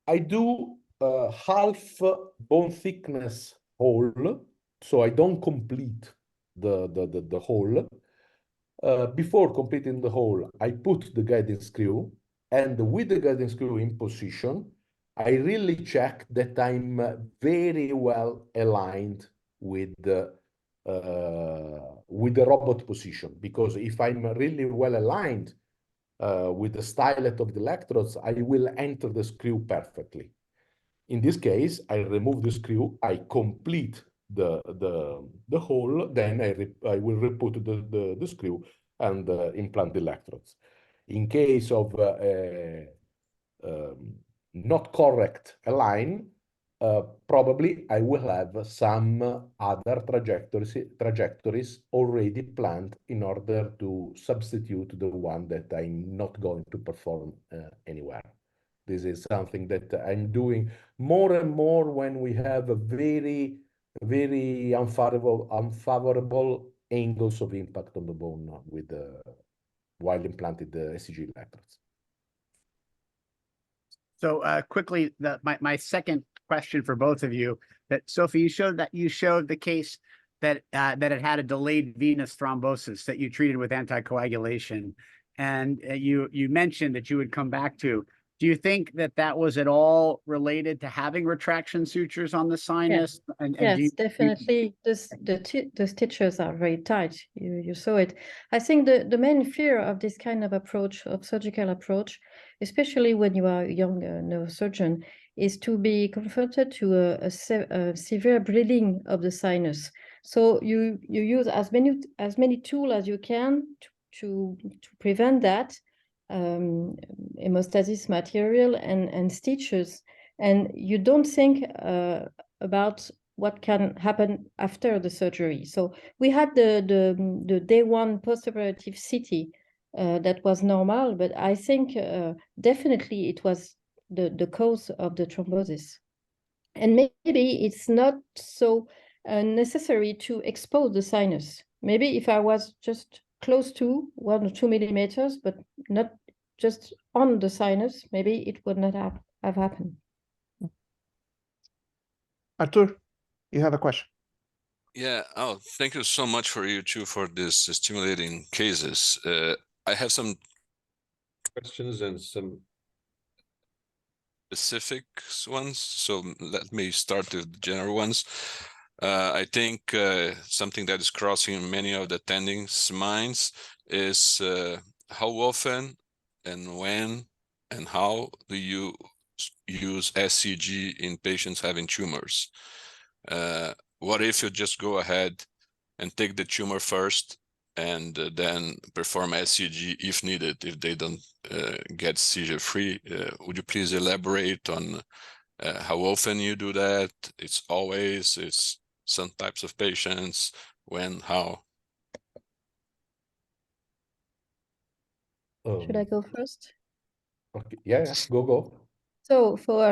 I do half bone thickness hole, so I don't complete the hole. Before completing the hole, I put the guiding screw, and with the guiding screw in position, I really check that I'm very well aligned with the robot position, because if I'm really well aligned with the stylet of the electrodes, I will enter the screw perfectly. In this case, I remove the screw, I complete the hole, then I will re-put the screw and implant the electrodes. In case of not correct align, probably I will have some other trajectories already planned in order to substitute the one that I'm not going to perform anywhere. This is something that I'm doing more and more when we have a very, very unfavorable angles of impact on the bone with while implanted the ECG electrodes. So quickly, my second question for both of you, that Sophie, you showed the case that it had a delayed venous thrombosis that you treated with anticoagulation, and you mentioned that you would come back to. Do you think that was at all related to having retraction sutures on the sinus? Yes, yes, definitely. The stitches are very tight. You saw it. I think the main fear of this kind of approach, of surgical approach, especially when you are a young neurosurgeon, is to be confronted to a severe bleeding of the sinus. So you use as many tools as you can to prevent that. Hemostasis material and stitches and you don't think about what can happen after the surgery. So we had the day one postoperative CT that was normal, but I think definitely it was the cause of the thrombosis. And maybe it's not so necessary to expose the sinus. Maybe if I was just close to 1 or 2 millimeters, but not just on the sinus, maybe it would not have happened. Arthur, you have a question. Yeah, oh, thank you so much for you two for this stimulating cases. I have some questions and some specific ones. So let me start with the general ones. I think something that is crossing many of the attendings' minds is how often and when and how do you use SCG in patients having tumors? What if you just go ahead and take the tumor first and then perform SCG if needed, if they don't get seizure-free? Would you please elaborate on how often you do that? It's always, it's some types of patients, when, how? Should I go first? Okay, yeah, go. So for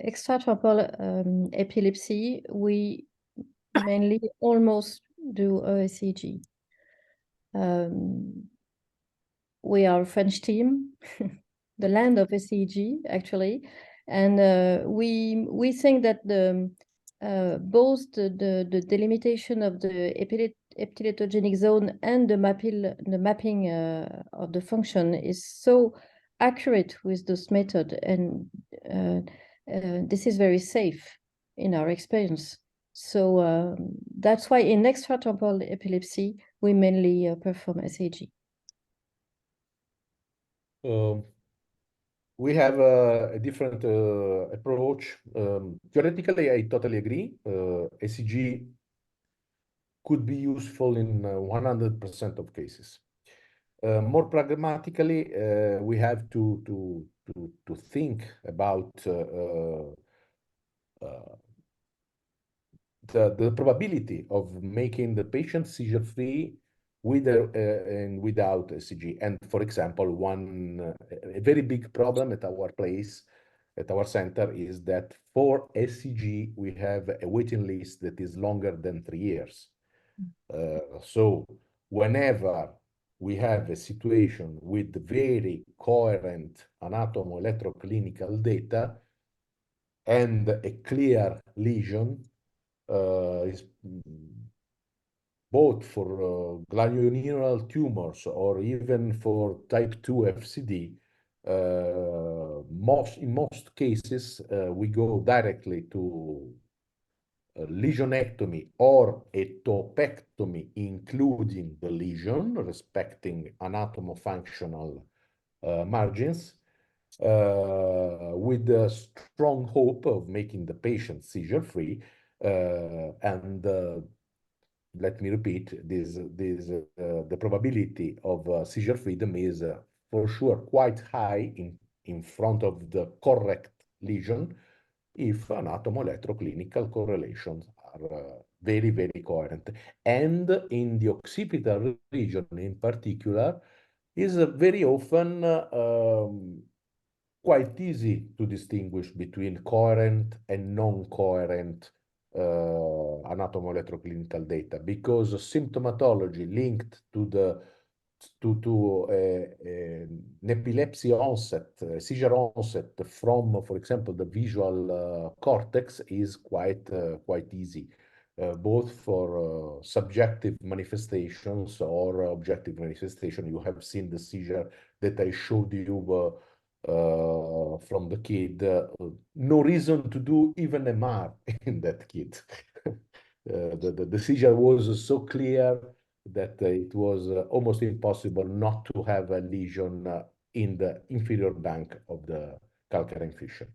extratemporal epilepsy, we mainly almost do ECG. We are a French team, the land of ECG actually, and we think that the both the delimitation of the epileptogenic zone and the mapping of the function is so accurate with this method, and this is very safe in our experience. So that's why in extratemporal epilepsy we mainly perform SAG. We have a different approach. Theoretically, I totally agree. ECG could be useful in 100% of cases. More pragmatically, we have to think about the probability of making the patient seizure-free with and without ECG. And for example, a very big problem at our place, at our center, is that for ECG, we have a waiting list that is longer than 3 years. So whenever we have a situation with very coherent anatomo-electroclinical data and a clear lesion, is both for glioblastoma tumors or even for type 2 FCD, in most cases, we go directly to lesionectomy or a topectomy, including the lesion, respecting anatomo-functional margins, with the strong hope of making the patient seizure-free. And let me repeat, the probability of seizure freedom is for sure quite high in front of the correct lesion if anatomo-electroclinical correlations are very, very coherent. And in the occipital region in particular, is very often quite easy to distinguish between coherent and non-coherent anatomo-electroclinical data, because symptomatology linked to an epilepsy onset, seizure onset from, for example, the visual cortex is quite easy, both for subjective manifestations or objective manifestation. You have seen the seizure that I showed you from the kid. No reason to do even MR in that kid. The seizure was so clear that it was almost impossible not to have a lesion in the inferior bank of the calcarine fissure.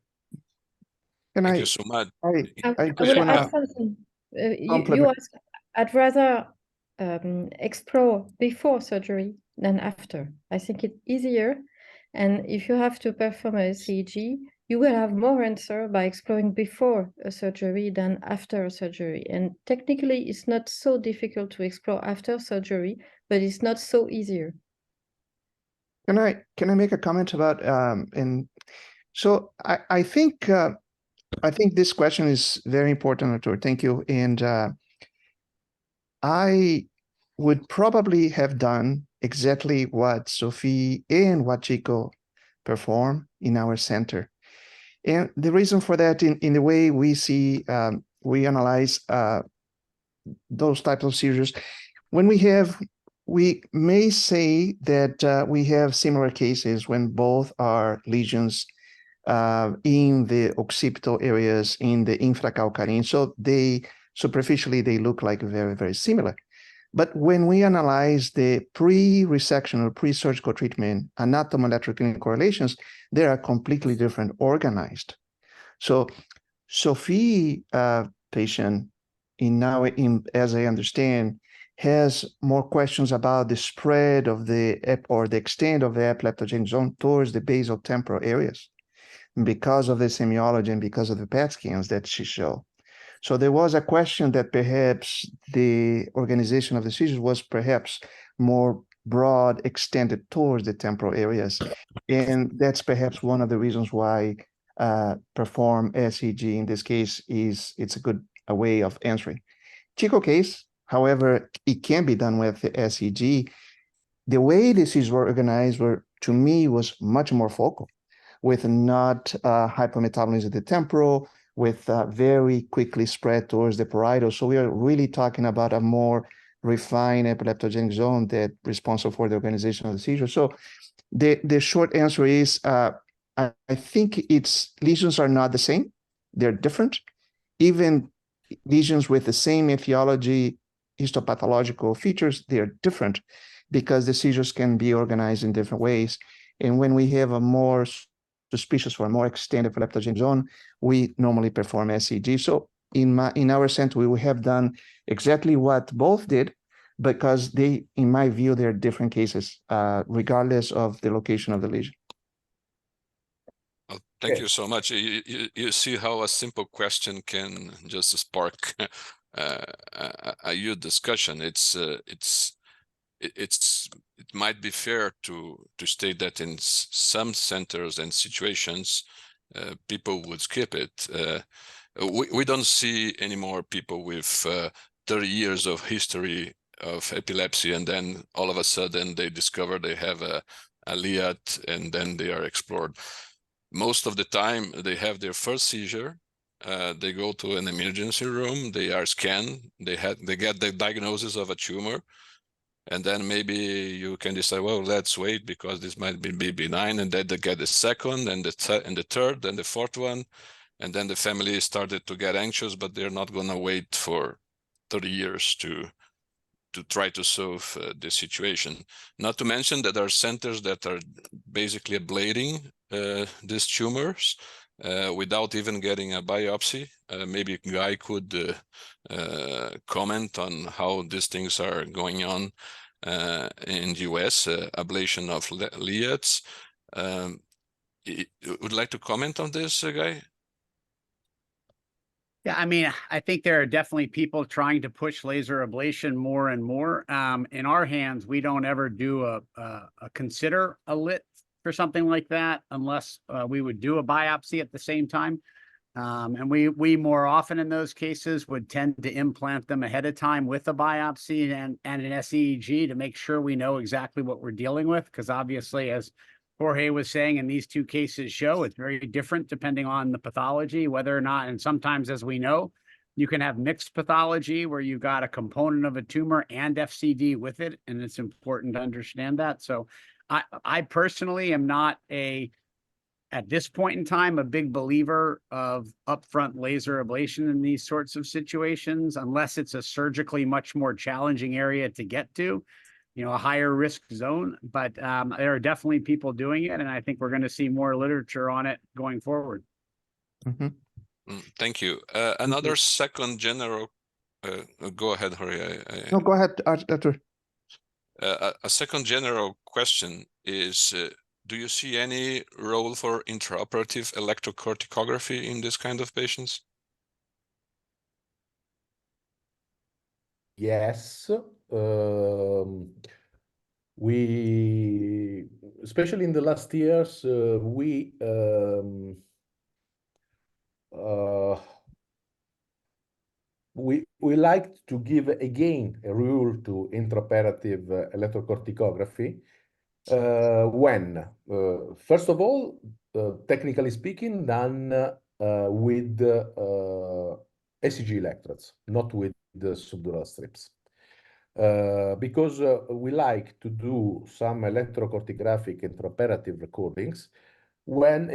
Thank you so much. I just will want add to something. You compliment. asked, I'd rather explore before surgery than after. I think it's easier. And if you have to perform a ECG, you will have more answer by exploring before a surgery than after a surgery. And technically, it's not so difficult to explore after surgery, but it's not so easier. Can I make a comment about and so I think this question is very important, Artur. Thank you. And I would probably have done exactly what Sophie and what Chico perform in our center. And the reason for that, in the way we see, we analyze those types of seizures, when we may say that we have similar cases when both are lesions in the occipital areas, in the infracalcarine. So superficially, they look like very, very similar. But when we analyze the pre-resection or pre-surgical treatment anatomoelectroclinical correlations, they are completely different organized. So Sophie patient, as I understand, has more questions about the spread of the extent of the epileptogenic zone towards the basal temporal areas because of the semiology and because of the PET scans that she showed. So there was a question that perhaps the organization of the seizures was perhaps more broad, extended towards the temporal areas. And that's perhaps one of the reasons why perform SEG in this case it's a good way of answering. Chico case, however, it can be done with the SEG. The way the seizures were organized to me, was much more focal, with not hypometabolism of the temporal, with very quickly spread towards the parietal. So we are really talking about a more refined epileptogenic zone that responsible for the organization of the seizure. So the short answer is, I think lesions are not the same. They're different. Even lesions with the same etiology, histopathological features, they're different because the seizures can be organized in different ways. And when we have a more suspicious for a more extended epileptogenic zone, we normally perform SEG. So in our center, we have done exactly what both did, because in my view, they're different cases, regardless of the location of the lesion. Well, thank you so much. You see how a simple question can just spark a huge discussion. It might be fair to state that in some centers and situations, people would skip it. We don't see any more people with 30 years of history of epilepsy, and then all of a sudden they discover they have a LIAT, and then they are explored. Most of the time, they have their first seizure. They go to an emergency room. They are scanned. They get the diagnosis of a tumor. And then maybe you can decide, well, let's wait because this might be benign, and then they get the second and the third and the fourth one, and then the family started to get anxious, but they're not going to wait for 30 years to try to solve the situation. Not to mention that there are centers that are basically ablating these tumors without even getting a biopsy. Maybe Guy could comment on how these things are going on in the US, ablation of LIATs. Would like to comment on this, Guy? Yeah, I mean, I think there are definitely people trying to push laser ablation more and more. In our hands, we don't ever do consider a lit for something like that unless we would do a biopsy at the same time. And we more often in those cases would tend to implant them ahead of time with a biopsy and an SEEG to make sure we know exactly what we're dealing with. Because obviously, as Jorge was saying, in these two cases show, it's very different depending on the pathology, whether or not, and sometimes, as we know, you can have mixed pathology where you've got a component of a tumor and FCD with it, and it's important to understand that. So I personally am not at this point in time, a big believer of upfront laser ablation in these sorts of situations, unless it's a surgically much more challenging area to get to, a higher risk zone. But there are definitely people doing it, and I think we're going to see more literature on it going forward. Mm-hmm. Thank you. Another second general, go ahead, Jorge. No, go ahead, Artur. A second general question is, do you see any role for intraoperative electrocorticography in this kind of patients? Yes. We, especially in the last years, we liked to give again a rule to intraoperative electrocorticography when, first of all, technically speaking, done with ECG electrodes, not with the subdural strips. Because we like to do some electrocortigraphic intraoperative recordings when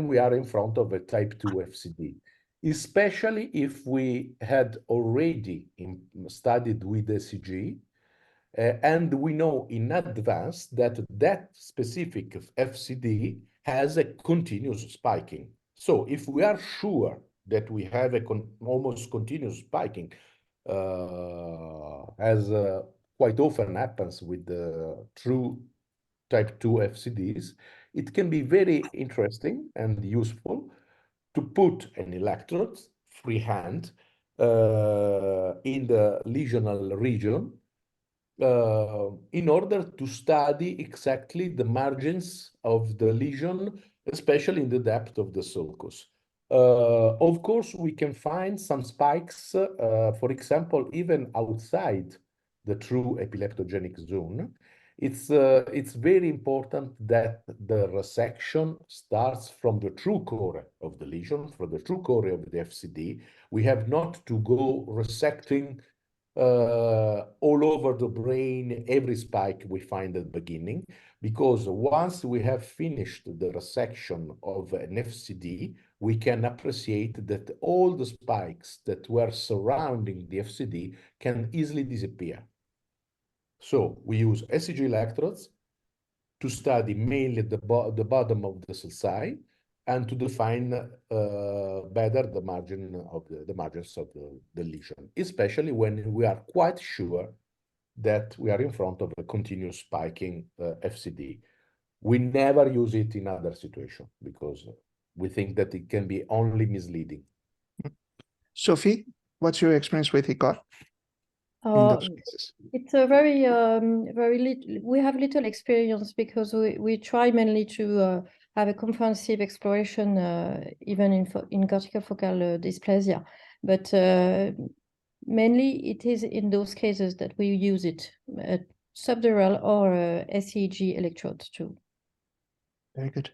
we are in front of a type 2 FCD, especially if we had already studied with ECG, and we know in advance that that specific FCD has a continuous spiking. So if we are sure that we have a almost continuous spiking, as quite often happens with the true type 2 FCDs, it can be very interesting and useful to put an electrode freehand in the lesional region in order to study exactly the margins of the lesion, especially in the depth of the sulcus. Of course, we can find some spikes, for example, even outside the true epileptogenic zone. It's very important that the resection starts from the true core of the lesion, from the true core of the FCD. We have not to go resecting all over the brain every spike we find at the beginning, because once we have finished the resection of an FCD, we can appreciate that all the spikes that were surrounding the FCD can easily disappear. So we use ECG electrodes to study mainly the bottom of the sulci and to define better the margins of the lesion, especially when we are quite sure that we are in front of a continuous spiking FCD. We never use it in other situations because we think that it can be only misleading. Sophie, what's your experience with ECOG in those cases? It's a very, very little, we have little experience because we try mainly to have a comprehensive exploration even in cortical focal dysplasia. But mainly it is in those cases that we use it, subdural or SEG electrodes too. Very good.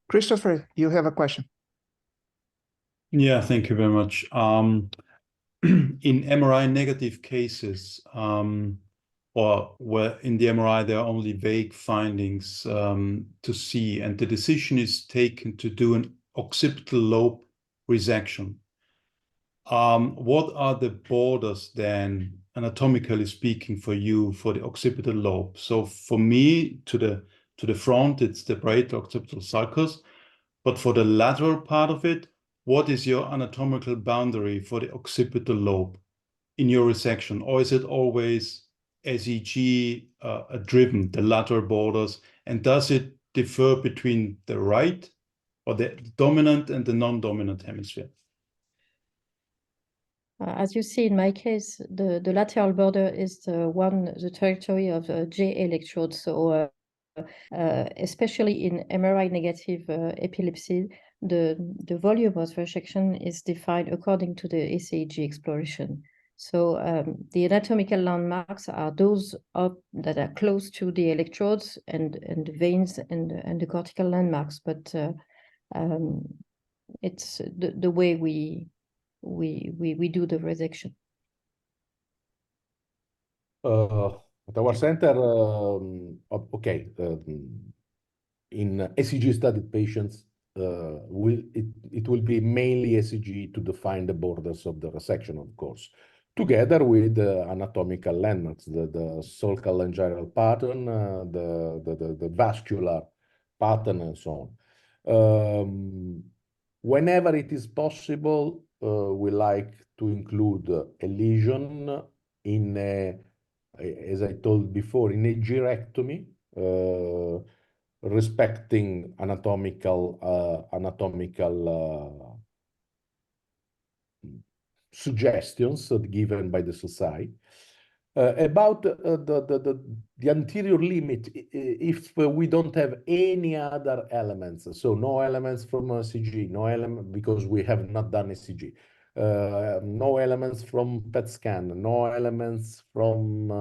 Christopher, you have a question. Yeah, thank you very much. In MRI negative cases, or where in the MRI there are only vague findings to see, and the decision is taken to do an occipital lobe resection. What are the borders then, anatomically speaking, for you for the occipital lobe? So for me, to the front, it's the parietal occipital sulcus, but for the lateral part of it, what is your anatomical boundary for the occipital lobe in your resection? Or is it always SEG driven, the lateral borders? And does it differ between the right or the dominant and the non-dominant hemisphere? As you see in my case, the lateral border is the territory of J electrodes. So especially in MRI negative epilepsy, the volume of resection is defined according to the ECG exploration. So the anatomical landmarks are those that are close to the electrodes and the veins and the cortical landmarks. But it's the way we do the resection. At our center, in ECG studied patients, it will be mainly ECG to define the borders of the resection, of course, together with anatomical landmarks, the sulcal laryngeal pattern, the vascular pattern, and so on. Whenever it is possible, we like to include a lesion in as I told before, in a gyrectomy, respecting anatomical suggestions given by the society. About the anterior limit, if we don't have any other elements, so no elements from CG, no element because we have not done ECG, no elements from PET scan, no elements from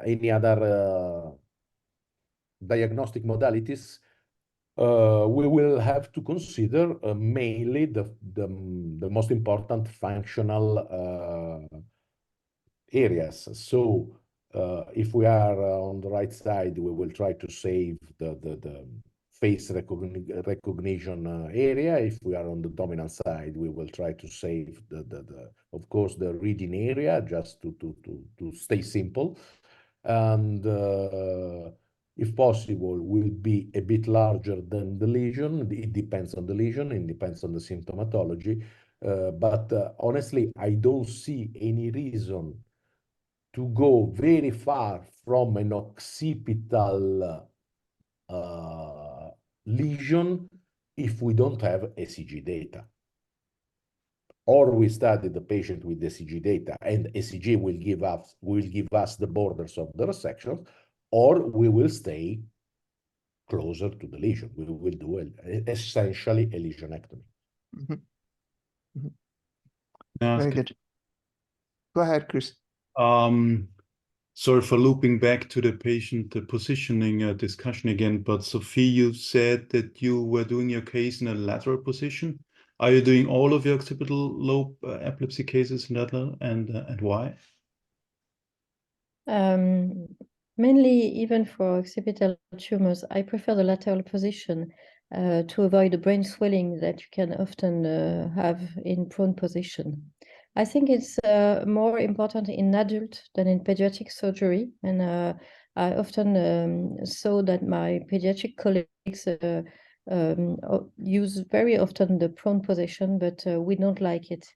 any other diagnostic modalities, we will have to consider mainly the most important functional areas. So if we are on the right side, we will try to save the face recognition area. If we are on the dominant side, we will try to save of course the reading area, just to stay simple. And if possible, will be a bit larger than the lesion. It depends on the lesion, it depends on the symptomatology. But honestly, I don't see any reason to go very far from an occipital lesion if we don't have ECG data. Or we study the patient with ECG data, and ECG will give us the borders of the resection, or we will stay closer to the lesion. We will do essentially a lesionectomy. Mhm. Mhm. Ask Very good. Go ahead, Chris. Sorry for looping back to the patient positioning discussion again, but Sophie, you said that you were doing your case in a lateral position. Are you doing all of your occipital lobe epilepsy cases in lateral, and why? Mainly, even for occipital tumors, I prefer the lateral position to avoid the brain swelling that you can often have in prone position. I think it's more important in adult than in pediatric surgery, and I often saw that my pediatric colleagues use very often the prone position, but we don't like it.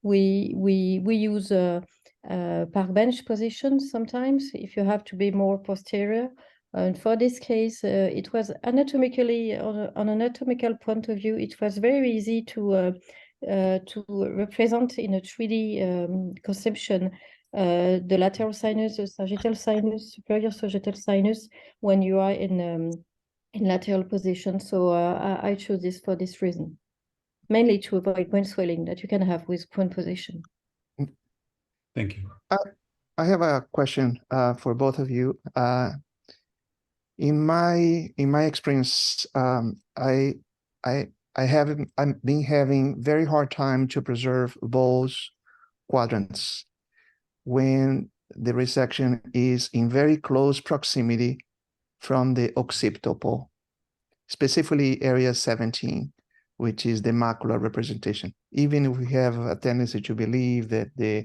We use park bench position sometimes if you have to be more posterior. And for this case, it was anatomically, on an anatomical point of view, it was very easy to represent in a 3D conception the lateral sinus, the sagittal sinus, superior sagittal sinus when you are in lateral position. So I chose this for this reason, mainly to avoid brain swelling that you can have with prone position. Thank you. I have a question for both of you. In my experience, I've been having very hard time to preserve both quadrants when the resection is in very close proximity from the occipital pole, specifically area 17, which is the macular representation. Even if we have a tendency to believe that the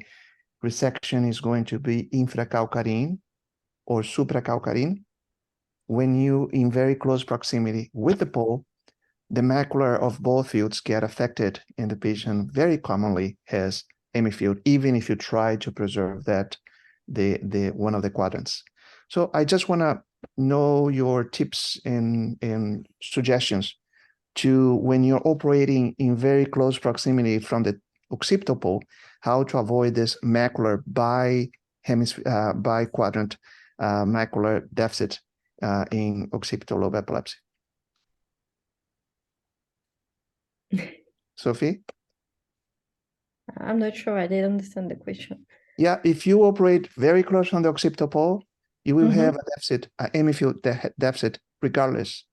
resection is going to be infracalcarine or supracalcarine, when you in very close proximity with the pole, the macula of both fields get affected, and the patient very commonly has hemifield, even if you try to preserve that the one of the quadrants. So I just want to know your tips and suggestions to when you're operating in very close proximity from the occipital pole, how to avoid this macular bi-quadrant macular deficit in occipital lobe epilepsy. Sophie? I'm not sure I didn't understand the question. Yeah, if you operate very close on the occipital pole, you will have a deficit, a hemifield deficit, regardless.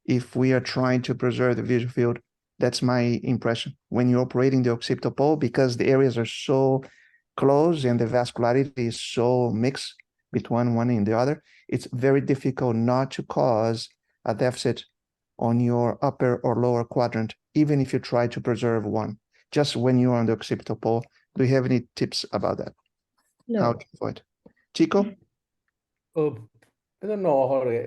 If we are trying to preserve the visual field, that's my impression. When you're operating the occipital pole, because the areas are so close and the vascularity is so mixed between one and the other, it's very difficult not to cause a deficit on your upper or lower quadrant, even if you try to preserve one. Just when you're on the occipital pole, do you have any tips about that? No. How to avoid? Chico? I don't know, Jorge.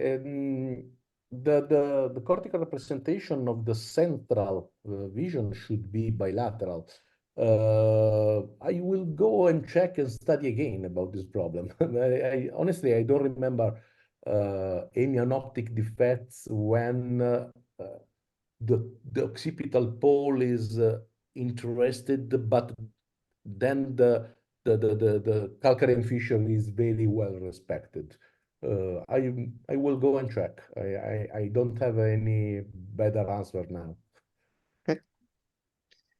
The cortical representation of the central vision should be bilateral. I will go and check and study again about this problem. Honestly, I don't remember any anoptic defects when the occipital pole is interested, but then the calcarine fissure is very well respected. I will go and check. I don't have any better answer now. Okay.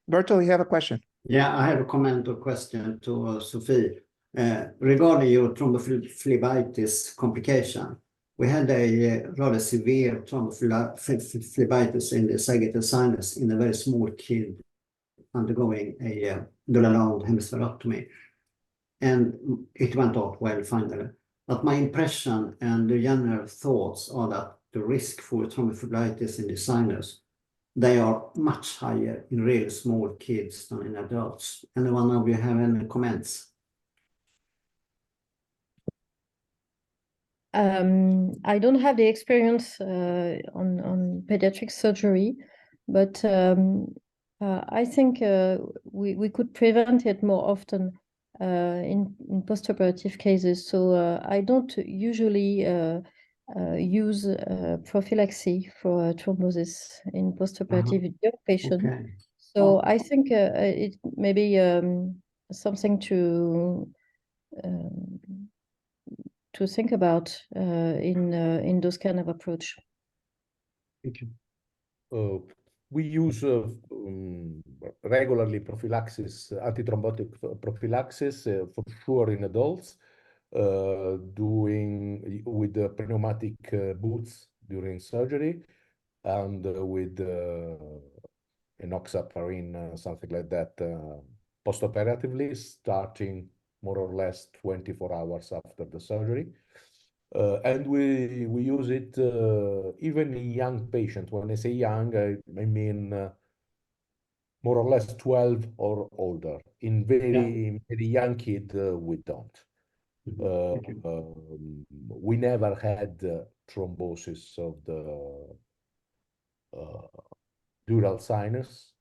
Berto, you have a question? Yeah, I have a comment or question to Sophie. Regarding your thrombophlebitis complication, we had a rather severe thrombophlebitis in the sagittal sinus in a very small kid undergoing a dural hemispherectomy. And it went out well finally. But my impression and the general thoughts are that the risk for thrombophlebitis in the sinus, they are much higher in really small kids than in adults. Anyone of you have any comments? I don't have the experience on pediatric surgery, but I think we could prevent it more often in postoperative cases. So I don't usually use prophylaxis for thrombosis in postoperative young patients. Okay. So I think it may be something to think about in those kind of approach. Thank you. We use regularly prophylaxis, antithrombotic prophylaxis for sure in adults, doing with the pneumatic boots during surgery, and with enoxaparin, something like that, postoperatively, starting more or less 24 hours after the surgery. And we use it even in young patients. When I say young, I mean more or less 12 or older. In very young kid, we don't. We never had thrombosis of the dural sinus.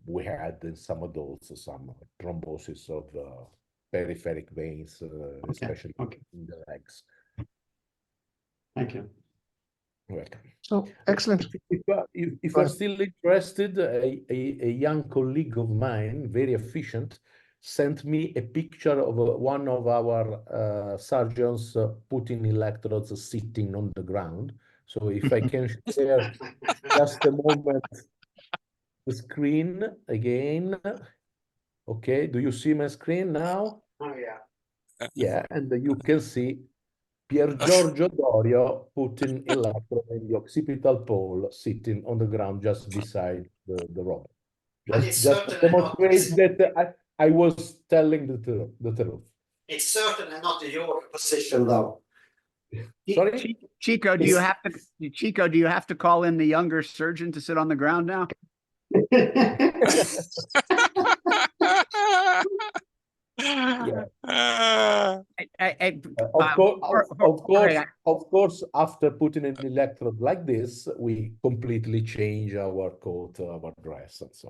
We had in some adults some thrombosis of peripheric veins, especially in the legs. Thank you. Welcome. So excellent. If you're still interested, a young colleague of mine, very efficient, sent me a picture of one of our surgeons putting electrodes sitting on the ground. So if I can share just a moment the screen again. Okay, do you see my screen now? Oh, yeah. Yeah, and you can see Pier Giorgio Dorio putting electrode in the occipital pole, sitting on the ground just beside the robot. Just to demonstrate that I was telling the truth. It's certainly not your position, though. Sorry? Chico, do you have to call in the younger surgeon to sit on the ground now? Of course, after putting an electrode like this, we completely change our coat, our dress, and so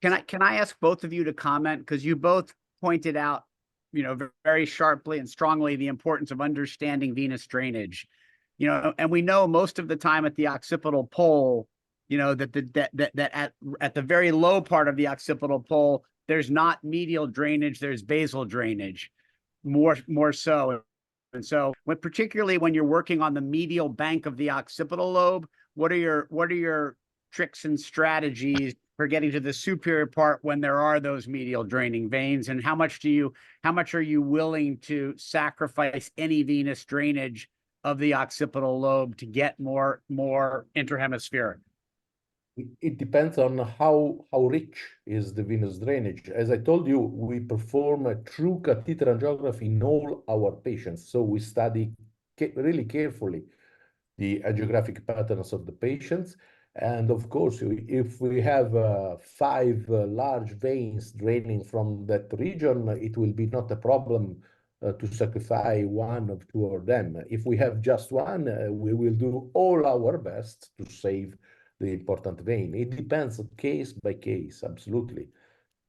on. Can I ask both of you to comment, because you both pointed out, very sharply and strongly the importance of understanding venous drainage, and we know most of the time at the occipital pole, that at the very low part of the occipital pole, there's not medial drainage, there's basal drainage, more so. And so particularly when you're working on the medial bank of the occipital lobe, what are your tricks and strategies for getting to the superior part when there are those medial draining veins? And how much are you willing to sacrifice any venous drainage of the occipital lobe to get more interhemispheric? It depends on how rich is the venous drainage. As I told you, we perform a true catheter angiography in all our patients. So we study really carefully the angiographic patterns of the patients. And of course, if we have 5 large veins draining from that region, it will be not a problem to sacrifice 1 or 2 of them. If we have just one, we will do all our best to save the important vein. It depends case by case, absolutely.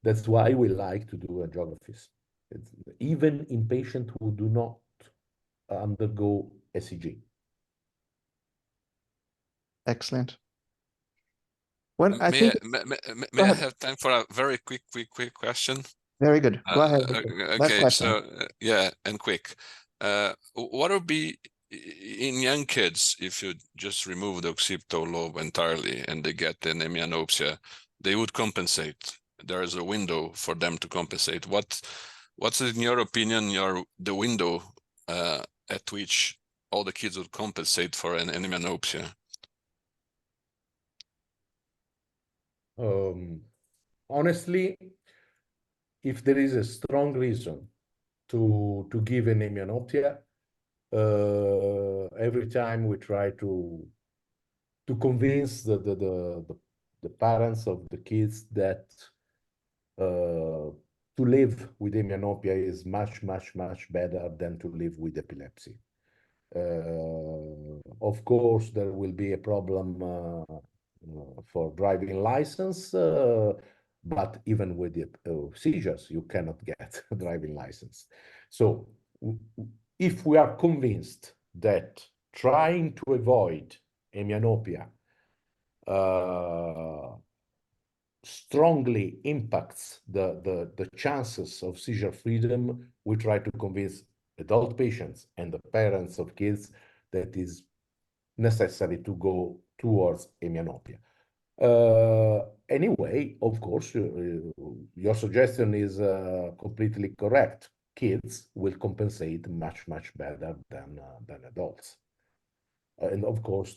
That's why we like to do angiographies, even in patients who do not undergo ECG. Excellent. Well, I May think I ahead. have time for a very quick question? Very good. Go ahead. Last Okay, question. so yeah, and quick. What would be in young kids if you just remove the occipital lobe entirely and they get an hemianopsia, they would compensate. There is a window for them to compensate. What's in your opinion the window at which all the kids would compensate for an hemianopsia? Honestly, if there is a strong reason to give an hemianopsia, every time we try to convince the parents of the kids that to live with hemianopia is much better than to live with epilepsy. Of course, there will be a problem for driving license, but even with the seizures, you cannot get a driving license. So if we are convinced that trying to avoid hemianopia strongly impacts the chances of seizure freedom, we try to convince adult patients and the parents of kids that is necessary to go towards hemianopia. Anyway, of course, your suggestion is completely correct. Kids will compensate much better than adults. And of course,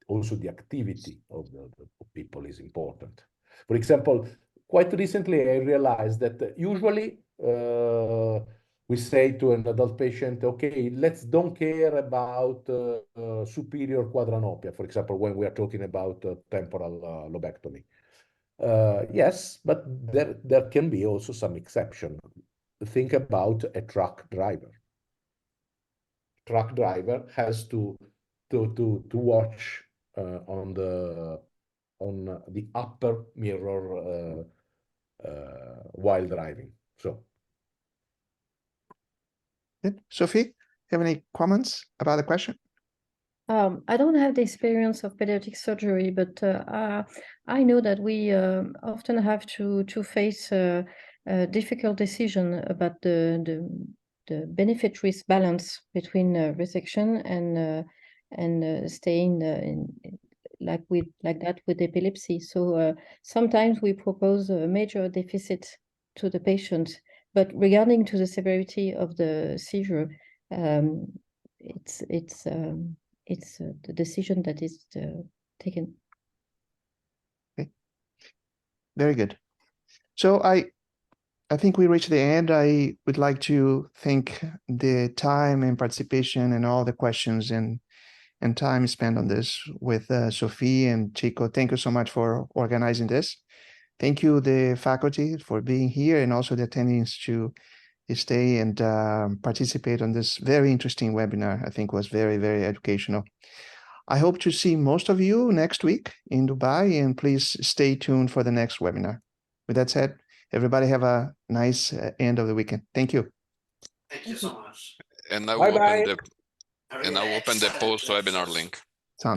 also the activity of the people is important. For example, quite recently, I realized that usually we say to an adult patient, okay, let's don't care about superior quadranopia, for example, when we are talking about temporal lobectomy. Yes, but there can be also some exception. Think about a truck driver. Truck driver has to watch on the upper mirror while driving. So, Good. Sophie, have any comments about the question? I don't have the experience of pediatric surgery, but I know that we often have to face a difficult decision about the benefit risk balance between resection and staying like that with epilepsy. So sometimes we propose a major deficit to the patient, but regarding to the severity of the seizure, it's the decision that is taken. Okay. Very good. So I think we reached the end. I would like to thank the time and participation and all the questions and time spent on this with Sophie and Chico. Thank you so much for organizing this. Thank you, the faculty, for being here, and also the attendees to stay and participate on this very interesting webinar. I think was very educational. I hope to see most of you next week in Dubai, and please stay tuned for the next webinar. With that said, everybody have a nice end of the weekend. Thank you. Thank you so much. And I will bye-bye. open the post webinar link. Sounds good.